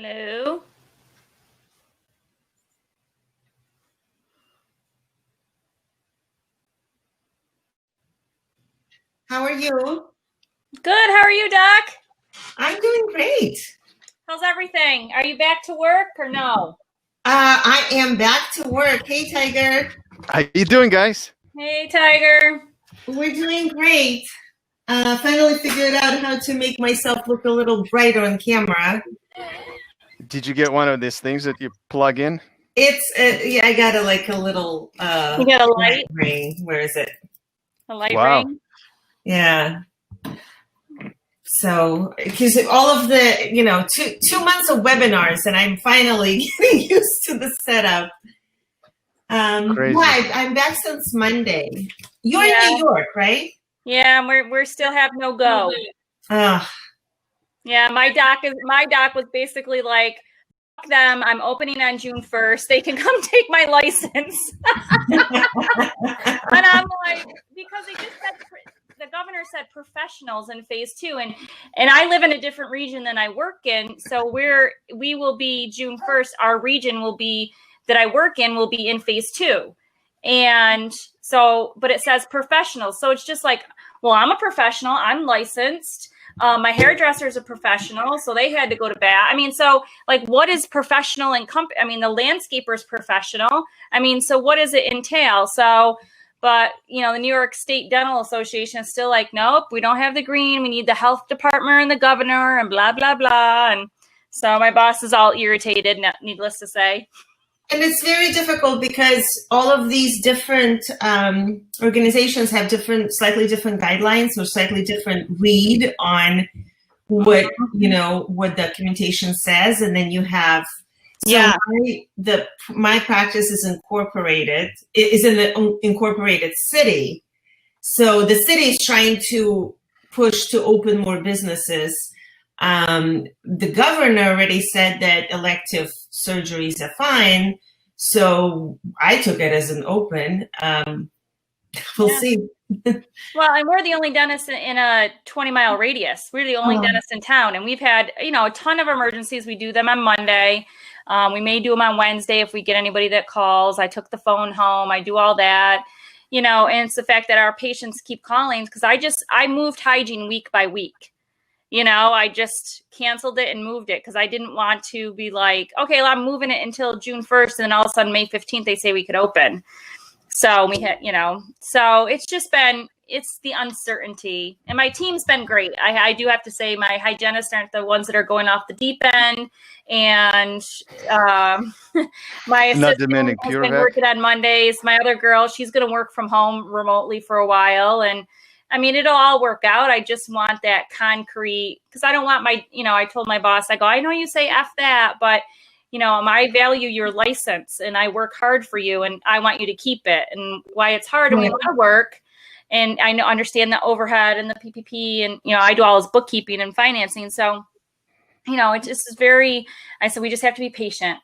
Hello. How are you? Good. How are you, Doc? I'm doing great. How's everything? Are you back to work or no? I am back to work. Hey, Tiger. How you doing, guys? Hey, Tiger. We're doing great. Finally figured out how to make myself look a little brighter on camera. Did you get one of these things that you plug in? It's yeah, I got a little You got a light? ring. Where is it? A light Wow. ring? Yeah. So, because all of the, 2 months of webinars, and I'm finally getting used to the setup. Crazy. Yeah, I'm back since Monday. You're in New York, right? Yeah, we're still have no go. Yeah, my doc was basically like, fuck them. I'm opening on June 1st. They can come take my license. And I'm like, because they just said the governor said professionals in phase 2, and I live in a different region than I work in, so we will be June 1st. Our region will be that I work in will be in phase 2, and so, but it says professionals, so it's just like, well, I'm a professional, I'm licensed. My hairdresser's a professional, so they had to go to bat. I mean, so like, what is professional and I mean, the landscaper's professional. I mean, so what does it entail? So. But, the New York State Dental Association is still like, nope, we don't have the green. We need the health department and the governor and blah, blah, blah. And so my boss is all irritated, needless to say. And it's very difficult because all of these different organizations have slightly different guidelines or slightly different read on what, what the documentation says. And then you have... So my practice is incorporated. It is in the incorporated city. So the city is trying to push to open more businesses. The governor already said that elective surgeries are fine. So I took it as an open. We'll see. Well, and we're the only dentist in a 20-mile radius. We're the only dentist in town. And we've had, a ton of emergencies. We do them on Monday. We may do them on Wednesday if we get anybody that calls. I took the phone home. I do all that, and it's the fact that our patients keep calling because I moved hygiene week by week. I just canceled it and moved it because I didn't want to be like, okay, well, I'm moving it until June 1st. And then all of a sudden, May 15th, they say we could open. So we had, so it's just it's the uncertainty, and my team's been great. I do have to say my hygienists aren't the ones that are going off the deep end, and my assistant has been working on Mondays. My other girl, she's going to work from home remotely for a while, and I mean, it'll all work out. I just want that concrete, because I don't want I told my boss, I go, I know you say F that, but I value your license and I work hard for you and I want you to keep it. And why it's hard and we want to work. And I understand the overhead and the PPP and, I do all his bookkeeping and financing. So, it just is I said, we just have to be patient.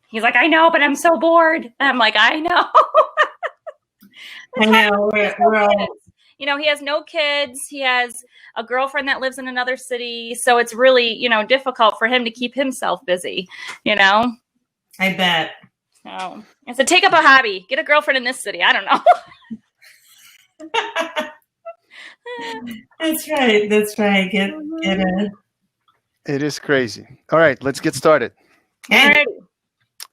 He's like, I know, but I'm so bored. And I'm like, I know. I know. We're all... he has no kids. He has a girlfriend that lives in another city. So it's really, difficult for him to keep himself busy, I bet. So I said, take up a hobby. Get a girlfriend in this city. I don't know. That's right. Get it. It is crazy. All right, let's get started. Okay.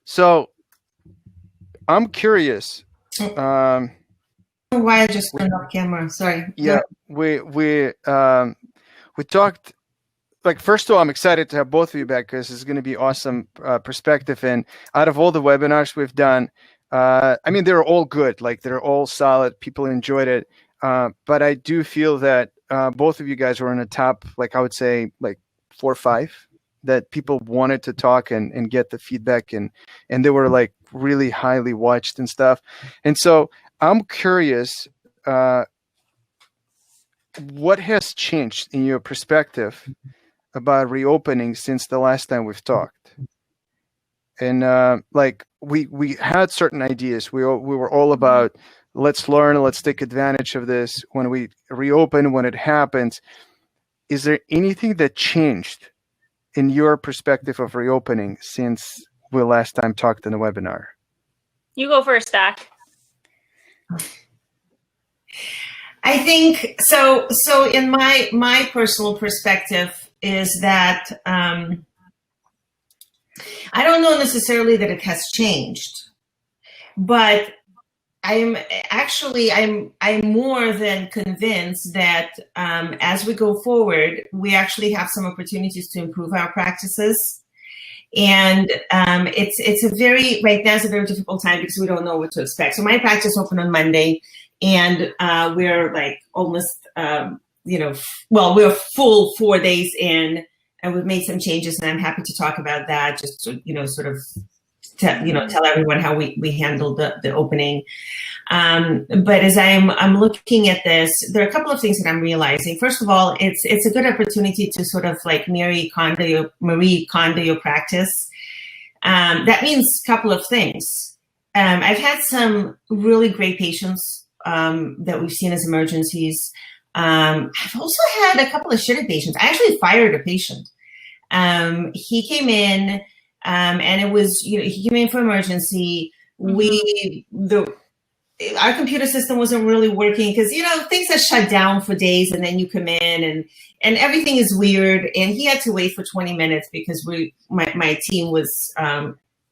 So I'm curious. Why I just turned off camera? Sorry. Yeah, we talked. Like, first of all, I'm excited to have both of you back because it's going to be awesome perspective. And out of all the webinars we've done, I mean, they're all good. Like, they're all solid. People enjoyed it. But I do feel that both of you guys were in the top, like I would say, like 4 or 5 that people wanted to talk and get the feedback, and they were like really highly watched and stuff. And so I'm curious, what has changed in your perspective about reopening since the last time we've talked? And like we had certain ideas. We were all about, let's learn, let's take advantage of this when we reopen, when it happens. Is there anything that changed in your perspective of reopening since we last time talked in the webinar? You go first, Doc. I think so. So in my personal perspective is that I don't know necessarily that it has changed, but I'm more than convinced that as we go forward, we actually have some opportunities to improve our practices. And it's right now it's a very difficult time because we don't know what to expect. So my practice opened on Monday, and we're like almost we're full 4 days in, and we've made some changes, and I'm happy to talk about that. Just to, sort of tell everyone how we handled the opening. But as I'm looking at this, there are a couple of things that I'm realizing. First of all, it's a good opportunity to sort of like Marie Kondo your practice. That means a couple of things. I've had some really great patients that we've seen as emergencies. I've also had a couple of shitty patients. I actually fired a patient. He came in. And it was, he came in for emergency. Our computer system wasn't really working because, things are shut down for days, and then you come in and everything is weird. And he had to wait for 20 minutes because my team was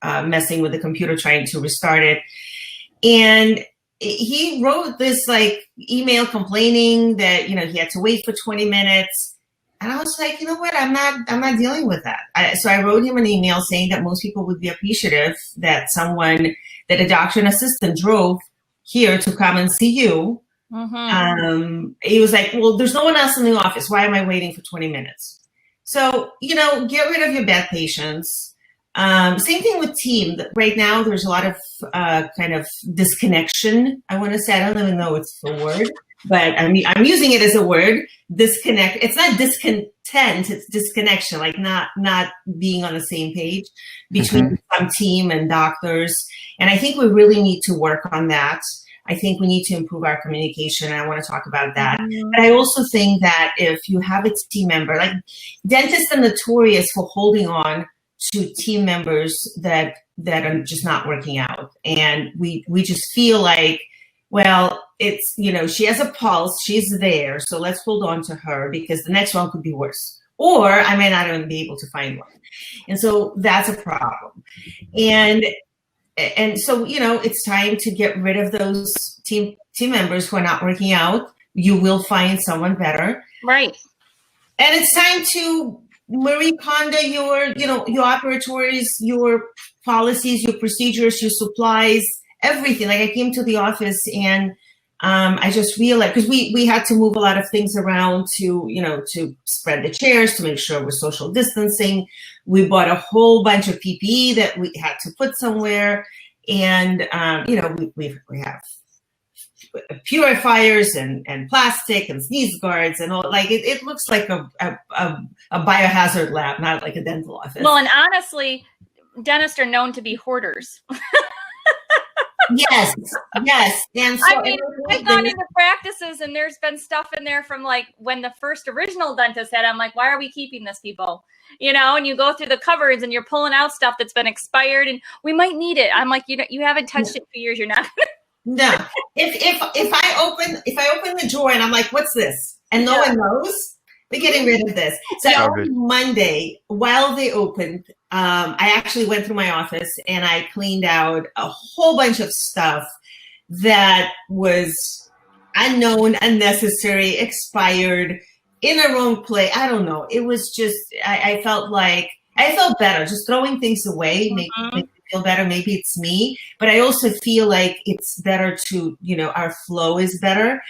messing with the computer, trying to restart it. And he wrote this like email complaining that, he had to wait for 20 minutes. And I was like, you know what? I'm not dealing with that. So I wrote him an email saying that most people would be appreciative that a doctor and assistant drove here to come and see you. Mm-hmm. He was like, well, there's no one else in the office. Why am I waiting for 20 minutes? So, get rid of your bad patients. Same thing with team. Right now, there's a lot of kind of disconnection. I want to say, I don't even know it's the word, but I'm using it as a word. Disconnect. It's not discontent. It's disconnection. Like not being on the same page between some team and doctors. And I think we really need to work on that. I think we need to improve our communication. And I want to talk about that. Mm-hmm. But I also think that if you have a team member, like dentists are notorious for holding on to team members that are just not working out. And we just feel like, well, it's, she has a pulse, she's there, so let's hold on to her because the next one could be worse. Or I may not even be able to find one. And so that's a problem. And so, it's time to get rid of those team members who are not working out. You will find someone better. Right. And it's time to Marie Kondo your operatories, your policies, your procedures, your supplies, everything. Like I came to the office and I just realized, because we had to move a lot of things around to spread the chairs, to make sure we're social distancing. We bought a whole bunch of PPE that we had to put somewhere. And, we have purifiers and plastic and sneeze guards and all. Like it looks like a biohazard lab, not like a dental office. Well, and honestly, dentists are known to be hoarders. Yes. And so I've gone into practices and there's been stuff in there from like when the first original dentist had. I'm like, why are we keeping this, people? And you go through the cupboards and you're pulling out stuff that's been expired and we might need it. I'm like, you haven't touched it for years. You're not. No. If I open the drawer and I'm like, what's this? And no one knows, we're getting rid of this. So on Monday, while they opened, I actually went through my office and I cleaned out a whole bunch of stuff that was unknown, unnecessary, expired, in a wrong place. I don't know. It was just, I felt better just throwing things away, make me feel better. Maybe it's me, but I also feel like it's better to, our flow is better.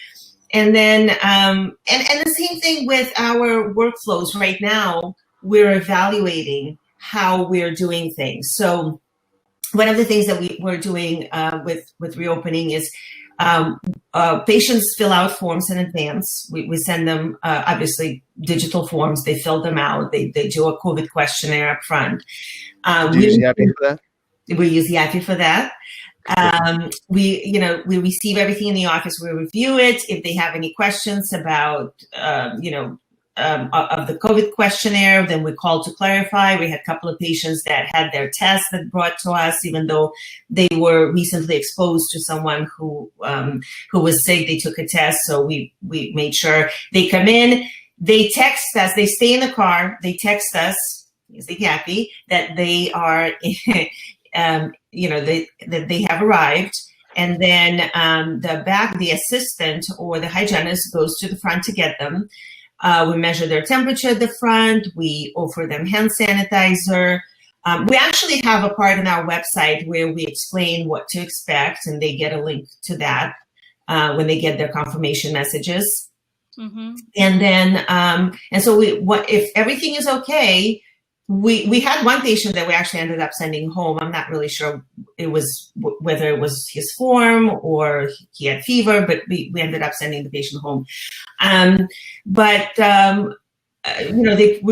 And then, and the same thing with our workflows right now, we're evaluating how we're doing things. So one of the things that we're doing with reopening is patients fill out forms in advance. We send them, obviously, digital forms. They fill them out. They do a COVID questionnaire up front. Do you use Yapi for that? We use Yapi for that. We receive everything in the office. We review it. If they have any questions about, of the COVID questionnaire. Then we called to clarify. We had a couple of patients that had their tests that brought to us, even though they were recently exposed to someone who was sick. They took a test, so we made sure they come in. They text us. They stay in the car. They text us, using Yapi, that they are, that they have arrived. And then the assistant or the hygienist goes to the front to get them. We measure their temperature at the front. We offer them hand sanitizer. We actually have a part on our website where we explain what to expect, and they get a link to that when they get their confirmation messages. Mm-hmm. And then, and so if everything is okay, we had one patient that we actually ended up sending home. I'm not really sure whether it was his form or he had fever, but we ended up sending the patient home. We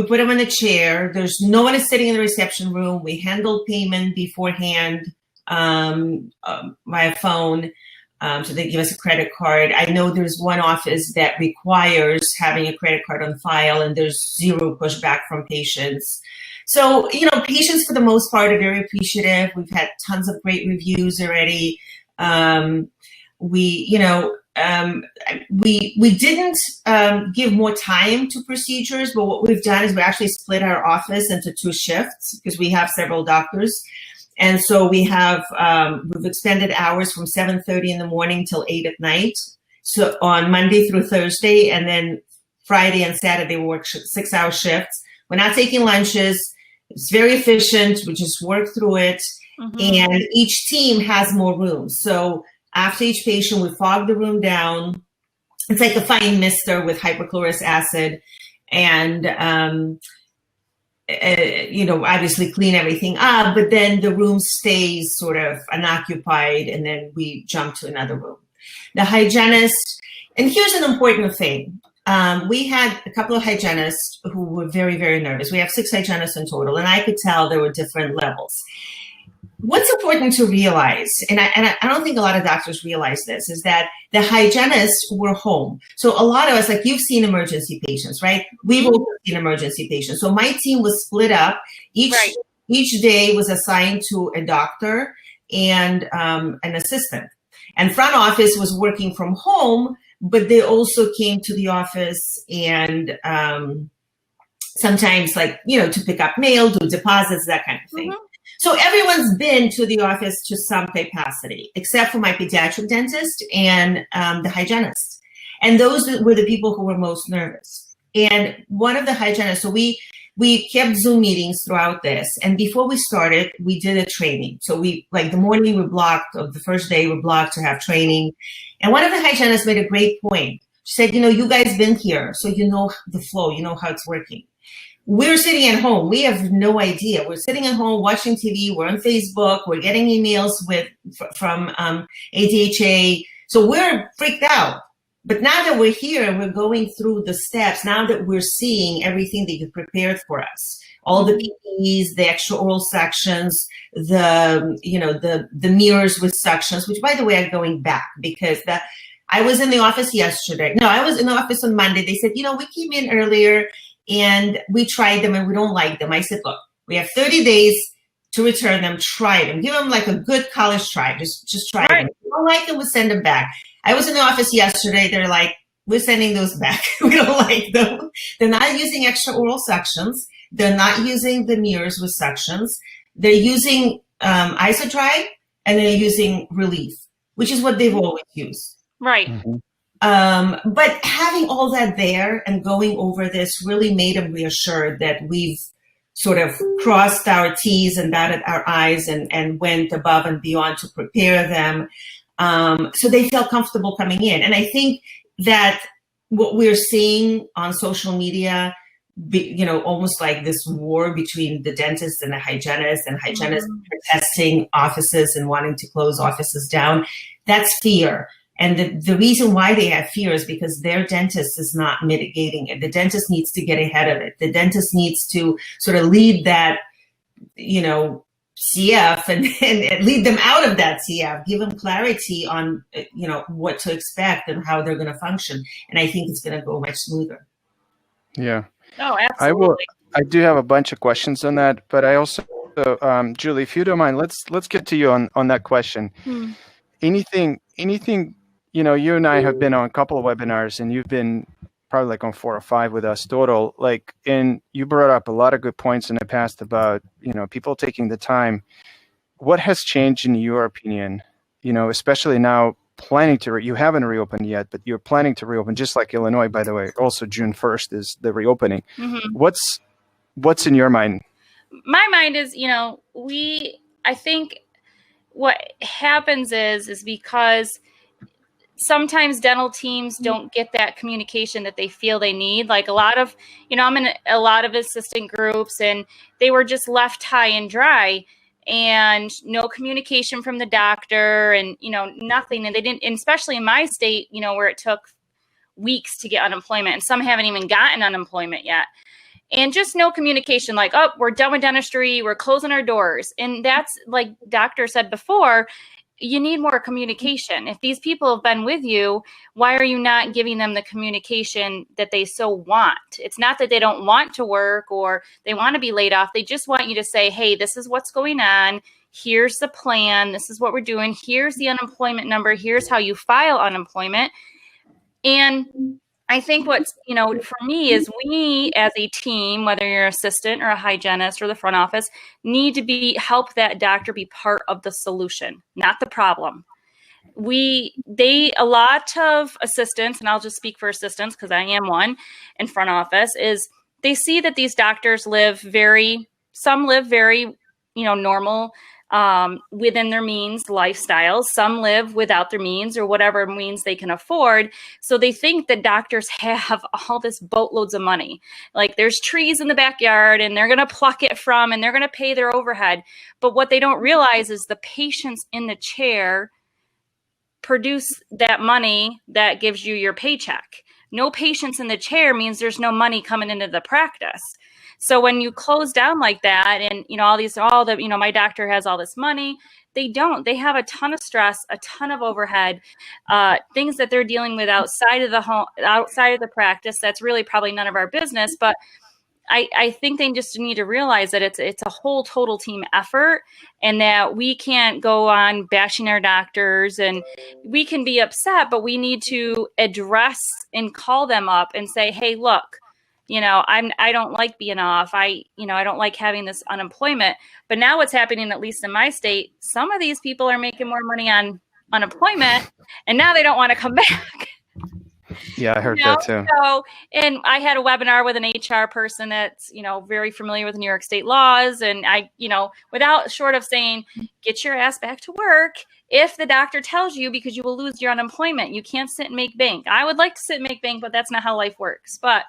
put him in a chair. There's no one is sitting in the reception room. We handled payment beforehand via phone. So they give us a credit card. I know there's one office that requires having a credit card on file, and there's zero pushback from patients. So, patients for the most part are very appreciative. We've had tons of great reviews already. We didn't give more time to procedures, but what we've done is we actually split our office into 2 shifts because we have several doctors. And so we've extended hours from 7:30 in the morning till 8 at night. So on Monday through Thursday, and then Friday and Saturday we work 6-hour shifts. We're not taking lunches. It's very efficient. We just work through it. Mm-hmm. And each team has more rooms. So after each patient, we fog the room down. It's like a fine mister with hypochlorous acid. And, obviously clean everything up, but then the room stays sort of unoccupied, and then we jump to another room. The hygienist, and here's an important thing. We had a couple of hygienists who were very, very nervous. We have 6 hygienists in total, and I could tell there were different levels. What's important to realize, and I don't think a lot of doctors realize this, is that the hygienists were home. So a lot of us, like you've seen emergency patients, right? We've also seen emergency patients. So my team was split up. Each day was assigned to a doctor and an assistant. And front office was working from home, but they also came to the office and sometimes to pick up mail, do deposits, that kind of thing. Mm-hmm. So everyone's been to the office to some capacity, except for my pediatric dentist and the hygienist. And those were the people who were most nervous. And one of the hygienists, so we kept Zoom meetings throughout this. And before we started, we did a training. So the morning we blocked, of the first day we blocked to have training. And one of the hygienists made a great point. She said, you guys been here, so you know the flow, you know how it's working. We're sitting at home. We have no idea. We're sitting at home watching TV. We're on Facebook. We're getting emails from ADHA. So we're freaked out. But now that we're here and we're going through the steps, now that we're seeing everything that you prepared for us, all the PPEs, the extraoral sections, the mirrors with suctions, which, by the way, are going back because I was in the office yesterday. No, I was in the office on Monday. They said, we came in earlier and we tried them and we don't like them. I said, look, we have 30 days to return them. Try them. Give them like a good college try. Just try them. If you don't like them, we'll send them back. I was in the office yesterday. They're like, we're sending those back. We don't like them. They're not using extraoral suctions. They're not using the mirrors with suctions. They're using IsoDry and they're using Relief, which is what they've always used. Right. Mm-hmm. But having all that there and going over this really made them reassured that we've sort of crossed our T's and dotted our I's and went above and beyond to prepare them. So they felt comfortable coming in. And I think that what we're seeing on social media, almost like this war between the dentist and the hygienist, and hygienists protesting offices and wanting to close offices down, that's fear. And the reason why they have fear is because their dentist is not mitigating it. The dentist needs to get ahead of it. The dentist needs to sort of lead that, CF and lead them out of that CF, give them clarity on, what to expect and how they're going to function. And I think it's going to go much smoother. Yeah. Oh, absolutely. I do have a bunch of questions on that, but I also, Julie, if you don't mind, let's get to you on that question. Anything, you and I have been on a couple of webinars, and you've been probably like on 4 or 5 with us total. Like, and you brought up a lot of good points in the past about, people taking the time. What has changed in your opinion? Especially now planning to, you haven't reopened yet, but you're planning to reopen, just like Illinois, by the way. Also, June 1st is the reopening. What's in your mind? My mind is, I think what happens is because sometimes dental teams don't get that communication that they feel they need. Like a lot of, I'm in a lot of assistant groups, and they were just left high and dry, and no communication from the doctor, and, nothing. And they didn't, and especially in my state, where it took weeks to get unemployment, and some haven't even gotten unemployment yet. And just no communication, like, oh, we're done with dentistry, we're closing our doors. And that's, like doctor said before, you need more communication. If these people have been with you, why are you not giving them the communication that they so want? It's not that they don't want to work or they want to be laid off. They just want you to say, hey, this is what's going on. Here's the plan. This is what we're doing. Here's the unemployment number. Here's how you file unemployment. And I think what's, for me is we as a team, whether you're an assistant or a hygienist or the front office, need to help that doctor be part of the solution, not the problem. A lot of assistants, and I'll just speak for assistants because I am one in front office, is they see that these doctors some live very, normal, within their means lifestyles. Some live without their means or whatever means they can afford. So they think that doctors have all this boatloads of money. Like there's trees in the backyard and they're going to pluck it from, and they're going to pay their overhead. But what they don't realize is the patients in the chair produce that money that gives you your paycheck. No patients in the chair means there's no money coming into the practice. So when you close down like that, and my doctor has all this money, they don't. They have a ton of stress, a ton of overhead, things that they're dealing with outside of the home, outside of the practice. That's really probably none of our business. But I think they just need to realize that it's a whole total team effort, and that we can't go on bashing our doctors, and we can be upset, but we need to address and call them up and say, hey, look, I don't like being off. I don't like having this unemployment. But now what's happening, at least in my state, some of these people are making more money on unemployment, and now they don't want to come back. Yeah, I heard that too. So, and I had a webinar with an HR person that's, very familiar with New York state laws. And I, without short of saying, get your ass back to work if the doctor tells you, because you will lose your unemployment. You can't sit and make bank. I would like to sit and make bank, but that's not how life works. But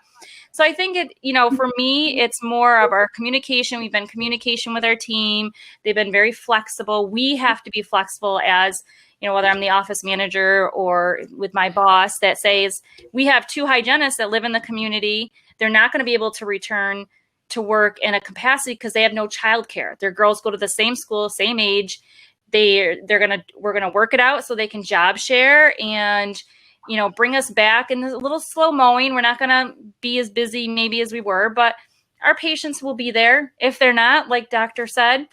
so I think for me, it's more of our communication. We've been communication with our team. They've been very flexible. We have to be flexible as, whether I'm the office manager or with my boss, that says we have 2 hygienists that live in the community. They're not going to be able to return to work in a capacity because they have no childcare. Their girls go to the same school, same age. We're going to work it out so they can job share and, bring us back in a little slow mowing. We're not going to be as busy maybe as we were, but our patients will be there. If they're not, like doctor said,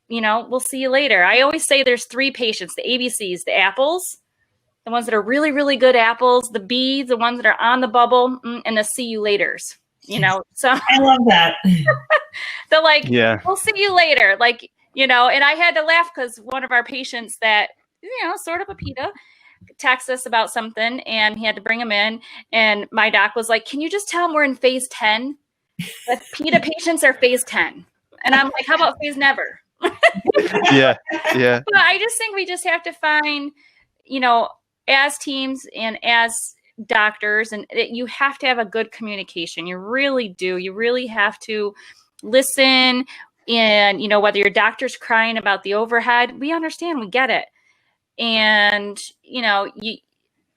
we'll see you later. I always say there's 3 patients, the ABCs, the apples, the ones that are really, really good apples, the Bs, the ones that are on the bubble, and the see you laters, so I love that. they're like, yeah, we'll see you later. Like, and I had to laugh because one of our patients that, sort of a PETA, texted us about something, and he had to bring him in. And my doc was like, can you just tell him we're in phase 10? The PETA patients are phase 10. And I'm like, how about phase never? Yeah. But I just think we just have to find, as teams and as doctors, and you have to have a good communication. You really do. You really have to listen. And, whether your doctor's crying about the overhead, we understand, we get it. And,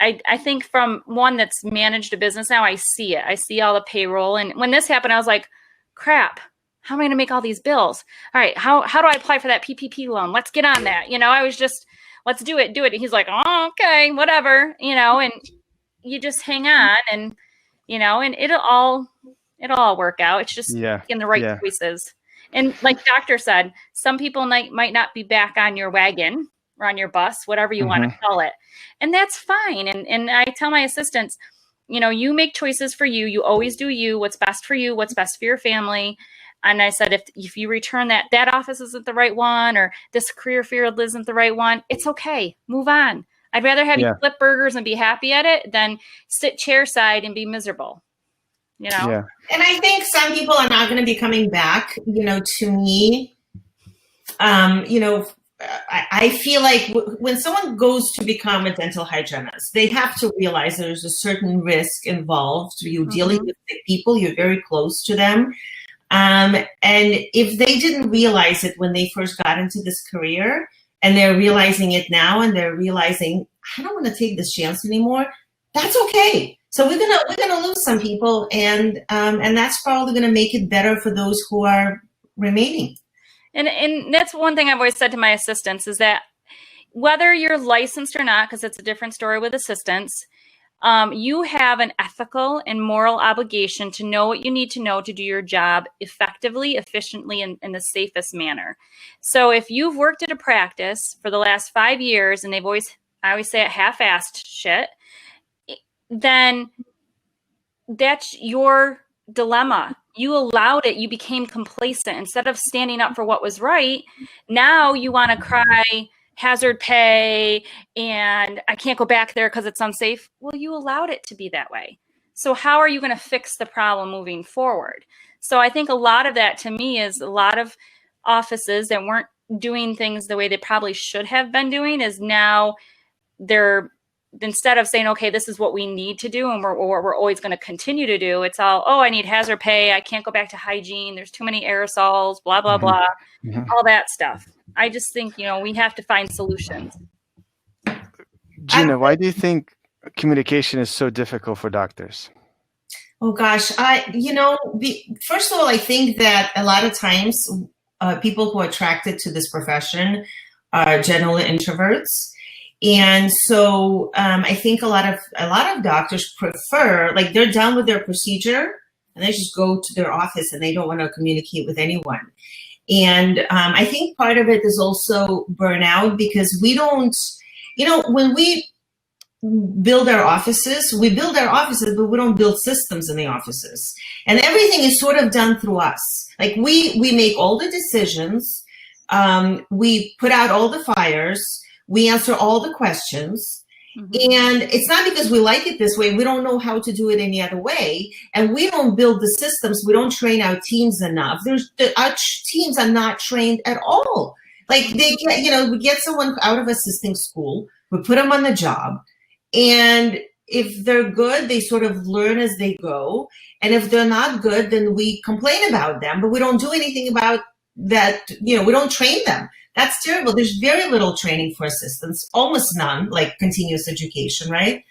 I think from one that's managed a business now, I see it. I see all the payroll. And when this happened, I was like, crap, how am I going to make all these bills? All right, how do I apply for that PPP loan? Let's get on that. I was just, let's do it. And he's like, oh, okay, whatever, and you just hang on, and, and it'll all It'll all work out. It's just making the right choices. And like doctor said, some people might not be back on your wagon or on your bus, whatever you want to call it. And that's fine. And I tell my assistants, you know, you make choices for you. You always do you, what's best for you, what's best for your family. And I said, if you return that office isn't the right one, or this career field isn't the right one, it's okay. Move on. I'd rather have you flip burgers and be happy at it than sit chairside and be miserable. You know? Yeah. And I think some people are not going to be coming back. You know, to me, you know, I feel like when someone goes to become a dental hygienist, they have to realize there's a certain risk involved. You're dealing with sick people, you're very close to them. And if they didn't realize it when they first got into this career, and they're realizing it now, and they're realizing, I don't want to take this chance anymore, that's okay. So we're gonna lose some people, and that's probably gonna make it better for those who are remaining. And that's one thing I've always said to my assistants is that whether you're licensed or not, because it's a different story with assistants, you have an ethical and moral obligation to know what you need to know to do your job effectively, efficiently, and in the safest manner. So if you've worked at a practice for the last 5 years and I always say it, half-assed shit, then that's your dilemma. You allowed it. You became complacent. Instead of standing up for what was right, now you want to cry hazard pay and I can't go back there because it's unsafe. Well, you allowed it to be that way. So how are you going to fix the problem moving forward? So I think a lot of that to me is a lot of offices that weren't doing things the way they probably should have been doing is now they're, instead of saying, okay, this is what we need to do and we're always going to continue to do, it's all, oh, I need hazard pay. I can't go back to hygiene. There's too many aerosols, blah, blah, blah, all that stuff. I just think, you know, we have to find solutions. Gina, why do you think communication is so difficult for doctors? Oh, gosh. First of all, I think that a lot of times people who are attracted to this profession are generally introverts. And so I think a lot of doctors prefer, like, they're done with their procedure and they just go to their office and they don't want to communicate with anyone. And I think part of it is also burnout because we don't, you know, when we build our offices, but we don't build systems in the offices. And everything is sort of done through us. Like we make all the decisions, we put out all the fires, we answer all the questions. And it's not because we like it this way. We don't know how to do it any other way. And we don't build the systems. We don't train our teams enough. Our teams are not trained at all. Like we get someone out of assisting school, we put them on the job. And if they're good, they sort of learn as they go. And if they're not good, then we complain about them, but we don't do anything about that. You know, we don't train them. That's terrible. There's very little training for assistants, almost none, like continuous education, right?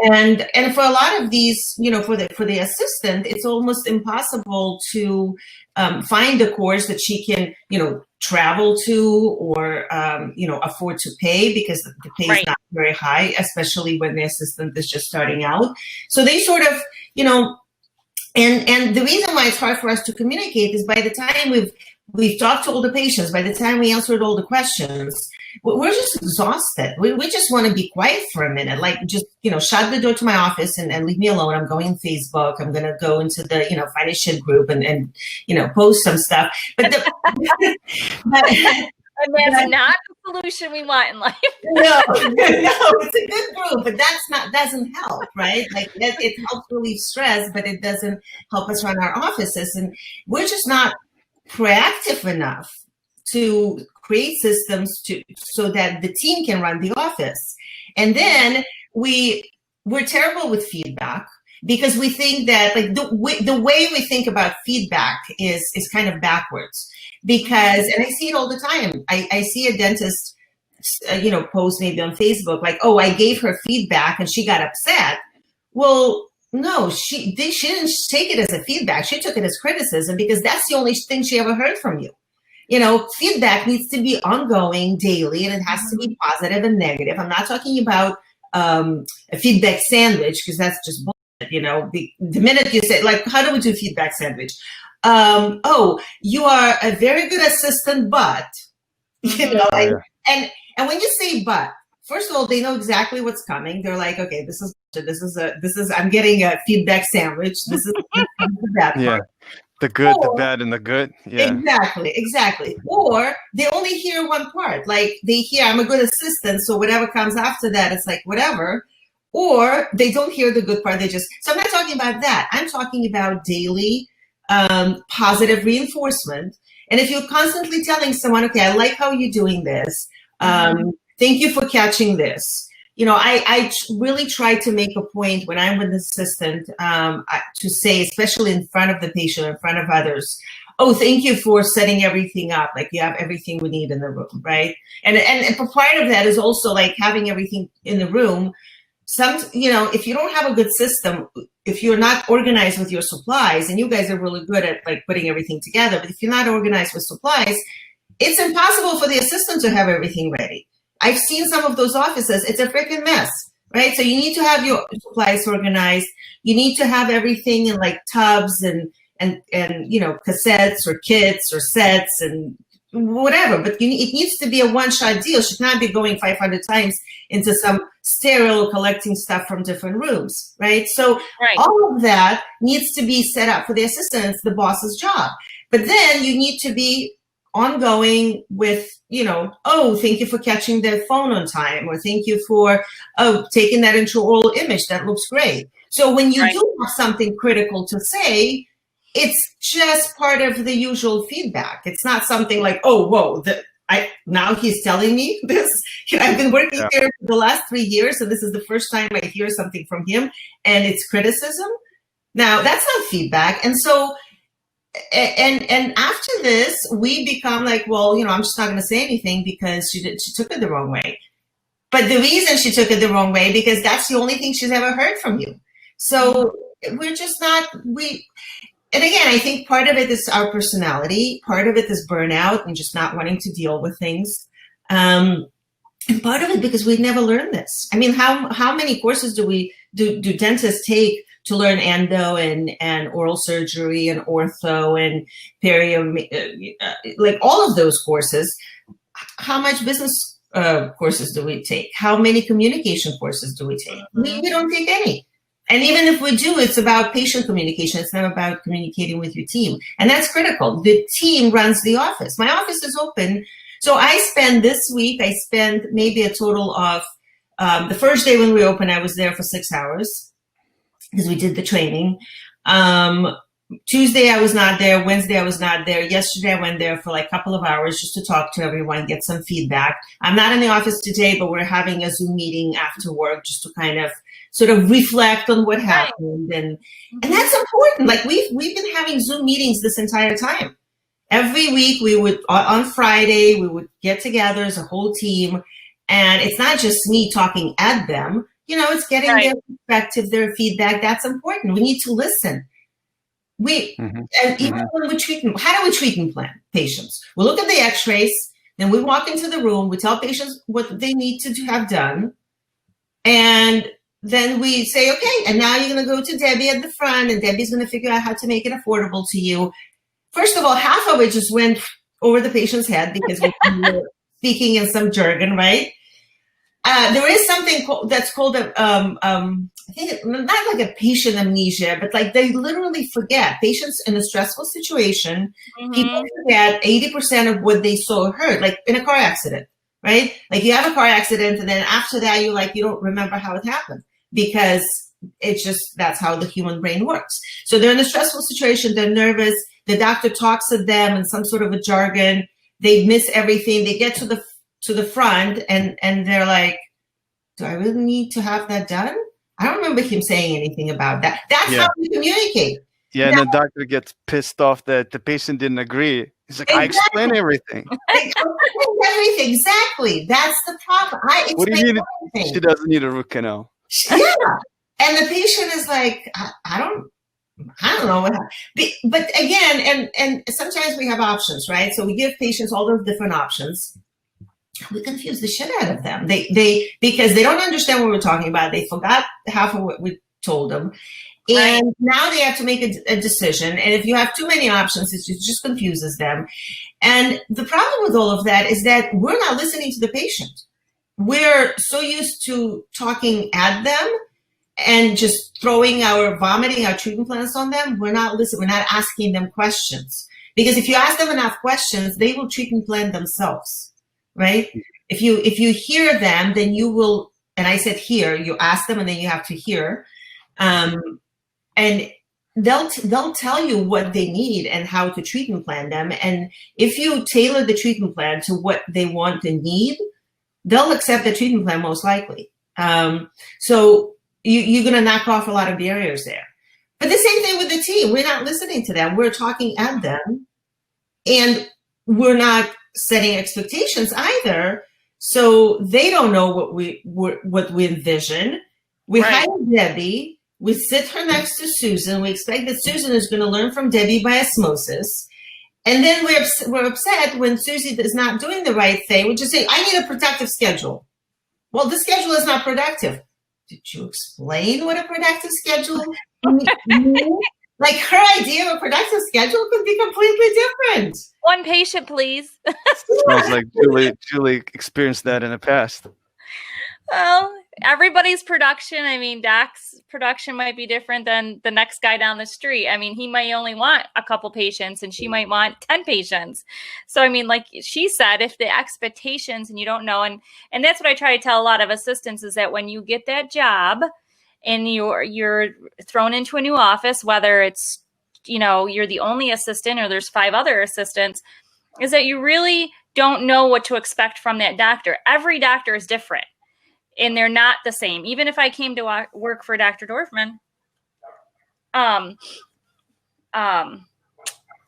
And for a lot of these, you know, for the assistant, it's almost impossible to find a course that she can, you know, travel to or, you know, afford to pay because the pay is not very high, especially when the assistant is just starting out. So they sort of, you know, and the reason why it's hard for us to communicate is by the time we've talked to all the patients, by the time we answered all the questions, we're just exhausted. We just want to be quiet for a minute, like just, you know, shut the door to my office and leave me alone. I'm going on Facebook. I'm going to go into the, you know, find a shit group and you know, post some stuff. But and that's not the solution we want in life. No, it's a good group, but doesn't help, right? Like it helps relieve stress, but it doesn't help us run our offices. And we're just not proactive enough to create systems so that the team can run the office. And then we're terrible with feedback because we think that like the way we think about feedback is kind of backwards. Because, and I see it all the time. I see a dentist, you know, post maybe on Facebook like, oh, I gave her feedback and she got upset. Well, no, she didn't take it as a feedback. She took it as criticism because that's the only thing she ever heard from you. You know, feedback needs to be ongoing daily and it has to be positive and negative. I'm not talking about a feedback sandwich because that's just bullshit. the minute you say, like, how do we do feedback sandwich? Oh, you are a very good assistant, but, and when you say but, first of all, they know exactly what's coming. They're like, okay, this is, I'm getting a feedback sandwich. This is that part. The good, the bad, and the good. Yeah. Exactly. Or they only hear one part. Like they hear, I'm a good assistant, so whatever comes after that, it's like whatever. Or they don't hear the good part. So I'm not talking about that. I'm talking about daily positive reinforcement. And if you're constantly telling someone, okay, I like how you're doing this. Thank you for catching this. I really try to make a point when I'm with an assistant to say, especially in front of the patient, in front of others, oh, thank you for setting everything up. Like you have everything we need in the room, right? And part of that is also like having everything in the room. If you don't have a good system, if you're not organized with your supplies, and you guys are really good at like putting everything together, but if you're not organized with supplies, it's impossible for the assistant to have everything ready. I've seen some of those offices. It's a freaking mess, right? So you need to have your supplies organized. You need to have everything in like tubs and cassettes or kits or sets and whatever. But it needs to be a one-shot deal. It should not be going 500 times into some sterile collecting stuff from different rooms, right? So all of that needs to be set up for the assistant. It's the boss's job. But then you need to be ongoing with, oh, thank you for catching the phone on time, or thank you for taking that intraoral image. That looks great. So when you do have something critical to say, it's just part of the usual feedback. It's not something like, oh, whoa, now he's telling me this. I've been working here for the last 3 years, and this is the first time I hear something from him, and it's criticism. Now, that's not feedback. And so, and after this, we become like, well, I'm just not going to say anything because she took it the wrong way. But the reason she took it the wrong way, because that's the only thing she's ever heard from you. So we're just not, and again, I think part of it is our personality. Part of it is burnout and just not wanting to deal with things. And part of it because we've never learned this. I mean, how many courses do dentists take to learn endo and oral surgery and ortho and perio, like all of those courses? How much business courses do we take? How many communication courses do we take? We don't take any. And even if we do, it's about patient communication. It's not about communicating with your team. And that's critical. The team runs the office. My office is open. So this week, I spent maybe a total of, the first day when we opened, I was there for 6 hours because we did the training. Tuesday, I was not there. Wednesday, I was not there. Yesterday, I went there for like a couple of hours just to talk to everyone, get some feedback. I'm not in the office today, but we're having a Zoom meeting after work just to kind of sort of reflect on what happened. And that's important. Like we've been having Zoom meetings this entire time. Every week on Friday, we would get together as a whole team. And it's not just me talking at them, it's getting their perspective, their feedback. That's important. We need to listen. And even when we treat them, how do we treat and plan patients? We look at the x-rays, then we walk into the room, we tell patients what they need to have done. And then we say, okay, and now you're going to go to Debbie at the front, and Debbie's going to figure out how to make it affordable to you. First of all, half of it just went over the patient's head because we were speaking in some jargon, right? There is something that's called I think not like a patient amnesia, but like they literally forget. Patients in a stressful situation, people forget 80% of what they saw or heard, like in a car accident, right? Like you have a car accident, and then after that, you don't remember how it happened because that's how the human brain works. So they're in a stressful situation, they're nervous, the doctor talks to them in some sort of a jargon, they miss everything, they get to the front and they're like, do I really need to have that done? I don't remember him saying anything about that. That's how we communicate. Yeah, and the doctor gets pissed off that the patient didn't agree. He's like, I explain everything. Everything, exactly. That's the problem. I explain everything. She doesn't need a root canal. Yeah. And the patient is like, I don't know what happened. But again, and sometimes we have options, right? So we give patients all those different options. We confuse the shit out of them. They because they don't understand what we're talking about. They forgot half of what we told them. Right. And now they have to make a decision. And if you have too many options, it just confuses them. And the problem with all of that is that we're not listening to the patient. We're so used to talking at them and just vomiting our treatment plans on them. We're not listening. We're not asking them questions. Because if you ask them enough questions, they will treatment plan themselves, right? If you hear them, then you will, and I said hear, you ask them and then you have to hear. And they'll tell you what they need and how to treatment plan them. And if you tailor the treatment plan to what they want and need, they'll accept the treatment plan most likely. So you're going to knock off a lot of barriers there. But the same thing with the team. We're not listening to them. We're talking at them, and we're not setting expectations either. So they don't know what we envision. We hire Debbie. We sit her next to Susan. We expect that Susan is going to learn from Debbie by osmosis. And then we're upset when Susie is not doing the right thing. We just say, I need a productive schedule. Well, the schedule is not productive. Did you explain what a productive schedule means? Like, her idea of a productive schedule could be completely different. One patient, please. Sounds like Julie experienced that in the past. Well, everybody's production, I mean, Doc's production might be different than the next guy down the street. I mean, he might only want a couple patients and she might want 10 patients. So, I mean, like she said, if the expectations and you don't know, and that's what I try to tell a lot of assistants is that when you get that job and you're thrown into a new office, whether it's, you're the only assistant or there's 5 other assistants, is that you really don't know what to expect from that doctor. Every doctor is different. And they're not the same. Even if I came to work for Dr. Dorfman,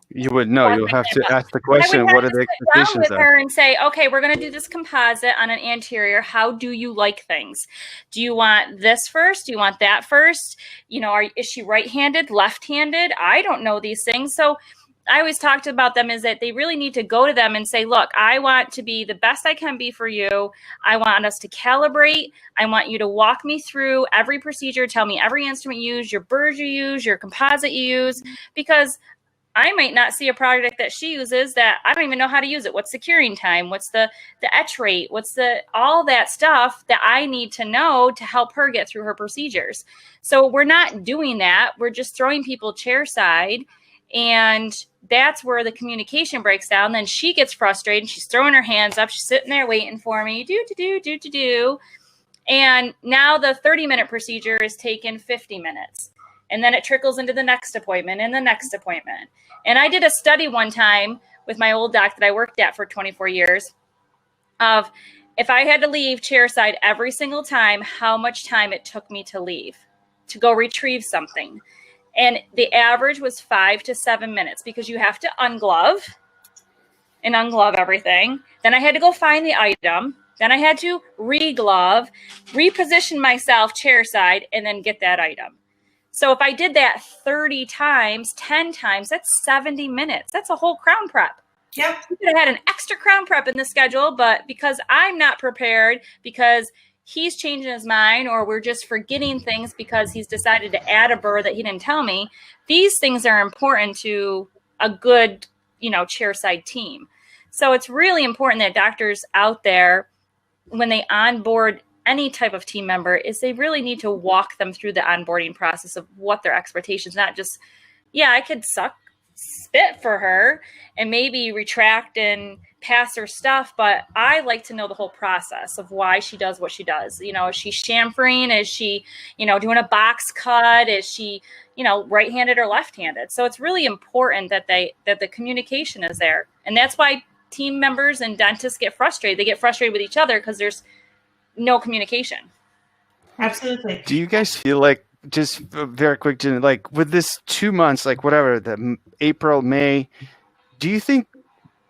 you would know. You'll have to ask the question, what are the expectations with her and say, okay, we're going to do this composite on an anterior. How do you like things? Do you want this first? Do you want that first? Is she right-handed, left-handed? I don't know these things. So I always talked about them is that they really need to go to them and say, look, I want to be the best I can be for you. I want us to calibrate. I want you to walk me through every procedure. Tell me every instrument you use, your burrs you use, your composite you use, because I might not see a product that she uses that I don't even know how to use it. What's the curing time? What's the etch rate? What's all that stuff that I need to know to help her get through her procedures. So we're not doing that. We're just throwing people chairside. And that's where the communication breaks down. Then she gets frustrated. She's throwing her hands up. She's sitting there waiting for me. Do. And now the 30-minute procedure is taken 50 minutes. And then it trickles into the next appointment and the next appointment. And I did a study one time with my old doc that I worked at for 24 years of if I had to leave chairside every single time, how much time it took me to leave, to go retrieve something. And the average was 5 to 7 minutes because you have to unglove everything. Then I had to go find the item. Then I had to reglove, reposition myself chairside, and then get that item. So if I did that 30 times, 10 times, that's 70 minutes. That's a whole crown prep. Yep. We could have had an extra crown prep in the schedule, but because I'm not prepared, because he's changing his mind, or we're just forgetting things because he's decided to add a burr that he didn't tell me. These things are important to a good, chairside team. So it's really important that doctors out there, when they onboard any type of team member, is they really need to walk them through the onboarding process of what their expectations, not just, I could spit for her and maybe retract and pass her stuff, but I like to know the whole process of why she does what she does. Is she chamfering? Is she, doing a box cut? Is she, right-handed or left-handed? So it's really important that the communication is there. And that's why team members and dentists get frustrated. They get frustrated with each other because there's no communication. Absolutely. Do you guys feel like, just very quick, Gina, like with this 2 months, like whatever, the April, May, do you think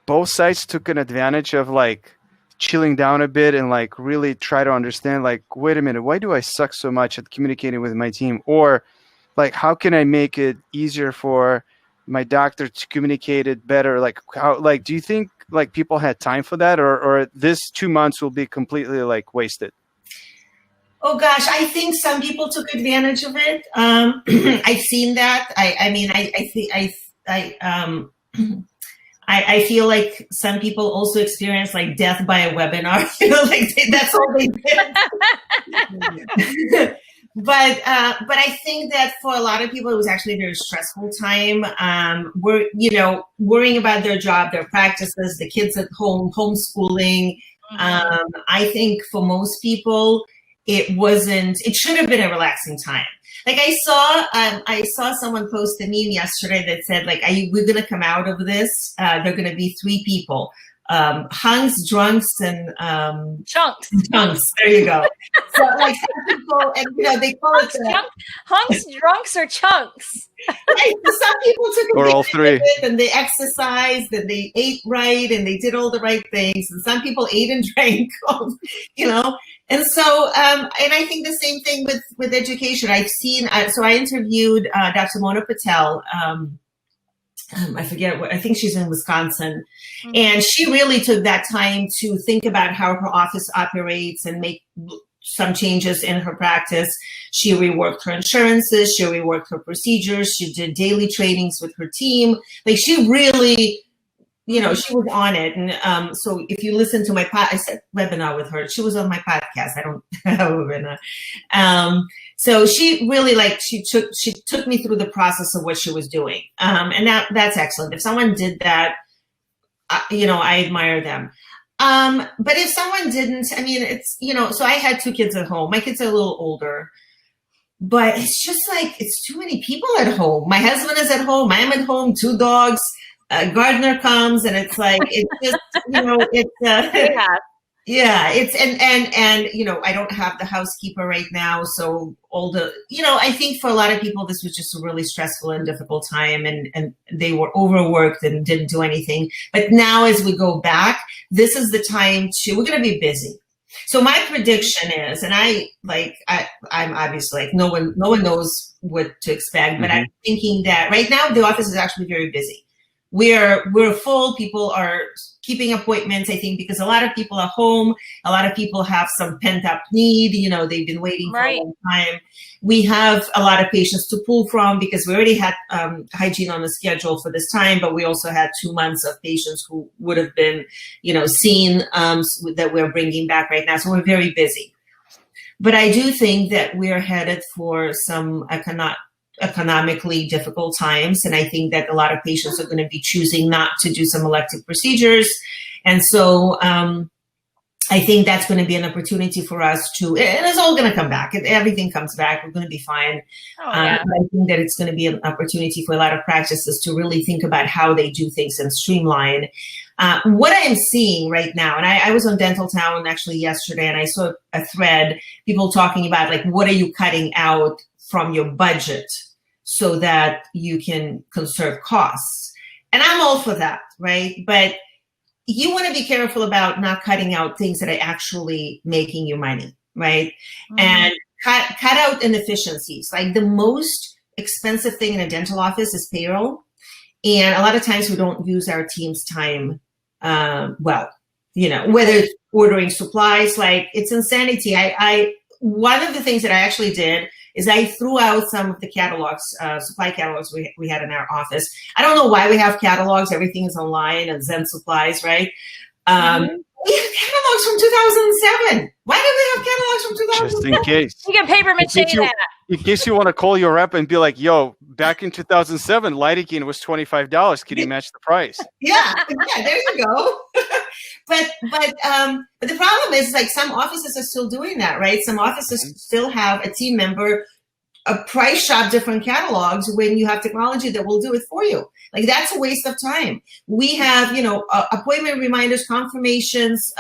both sides took an advantage of like chilling down a bit and like really try to understand, like, wait a minute, why do I suck so much at communicating with my team? Or like, how can I make it easier for my doctor to communicate it better? Like, how, like, do you think like people had time for that, or this 2 months will be completely like wasted? Oh gosh, I think some people took advantage of it. I've seen that. I feel like some people also experience like death by a webinar. That's all they did. But I think that for a lot of people, it was actually a very stressful time. Worrying about their job, their practices, the kids at home, homeschooling. I think for most people, it should have been a relaxing time. Like I saw someone post a meme yesterday that said, like, we're going to come out of this. There are going to be 3 people, hunks, drunks, and chunks. Chunks. There you go. So like some people, and they call it hunks, drunks, or chunks. Right. So some people took or all 3, and they exercised, and they ate right, and they did all the right things. And some people ate and drank, And so, and I think the same thing with education. I've seen. So I interviewed Dr. Mona Patel. I forget I think she's in Wisconsin. Mm-hmm. And she really took that time to think about how her office operates and make some changes in her practice. She reworked her insurances. She reworked her procedures. She did daily trainings with her team. Like she really, she was on it. And so if you listen to my I said webinar with her. She was on my podcast. I don't have a webinar. So she really she took me through the process of what she was doing. And that's excellent. If someone did that, I admire them. But if someone didn't, it's, so I had 2 kids at home. My kids are a little older, but it's just like, it's too many people at home. My husband is at home. I'm at home, 2 dogs, a gardener comes, and it's like, it's just, yeah, it's, and I don't have the housekeeper right now. So all the, I think for a lot of people, this was just a really stressful and difficult time, and they were overworked and didn't do anything. But now as we go back, this is the time we're going to be busy. So my prediction is, and I'm obviously no one knows what to expect, but I'm thinking that right now the office is actually very busy. We're full. People are keeping appointments, I think, because a lot of people are home. A lot of people have some pent up need. They've been waiting for a long time. We have a lot of patients to pull from because we already had hygiene on the schedule for this time, but we also had 2 months of patients who would have been, seen that we're bringing back right now. So we're very busy. But I do think that we're headed for some economically difficult times. And I think that a lot of patients are going to be choosing not to do some elective procedures. And so I think that's going to be an opportunity for us and it's all going to come back. If everything comes back, we're going to be fine. But I think that it's going to be an opportunity for a lot of practices to really think about how they do things and streamline. What I'm seeing right now, and I was on Dental Town actually yesterday, and I saw a thread, people talking about like, what are you cutting out from your budget so that you can conserve costs? And I'm all for that, right? But you want to be careful about not cutting out things that are actually making you money, right? Mm-hmm. And cut out inefficiencies. Like the most expensive thing in a dental office is payroll. And a lot of times we don't use our team's time well, whether it's ordering supplies, like it's insanity. One of the things that I actually did is I threw out some of the catalogs, supply catalogs we had in our office. I don't know why we have catalogs. Everything is online and Zen Supplies, right? We have catalogs from 2007. Why do we have catalogs from 2007? Just in case. You can paper mache that. In case you want to call your rep and be like, yo, back in 2007, lidocaine was $25. Can you match the price? Yeah, there you go. But the problem is like some offices are still doing that, right? Some offices still have a team member price shop different catalogs when you have technology that will do it for you. Like that's a waste of time. We have, appointment reminders, confirmations,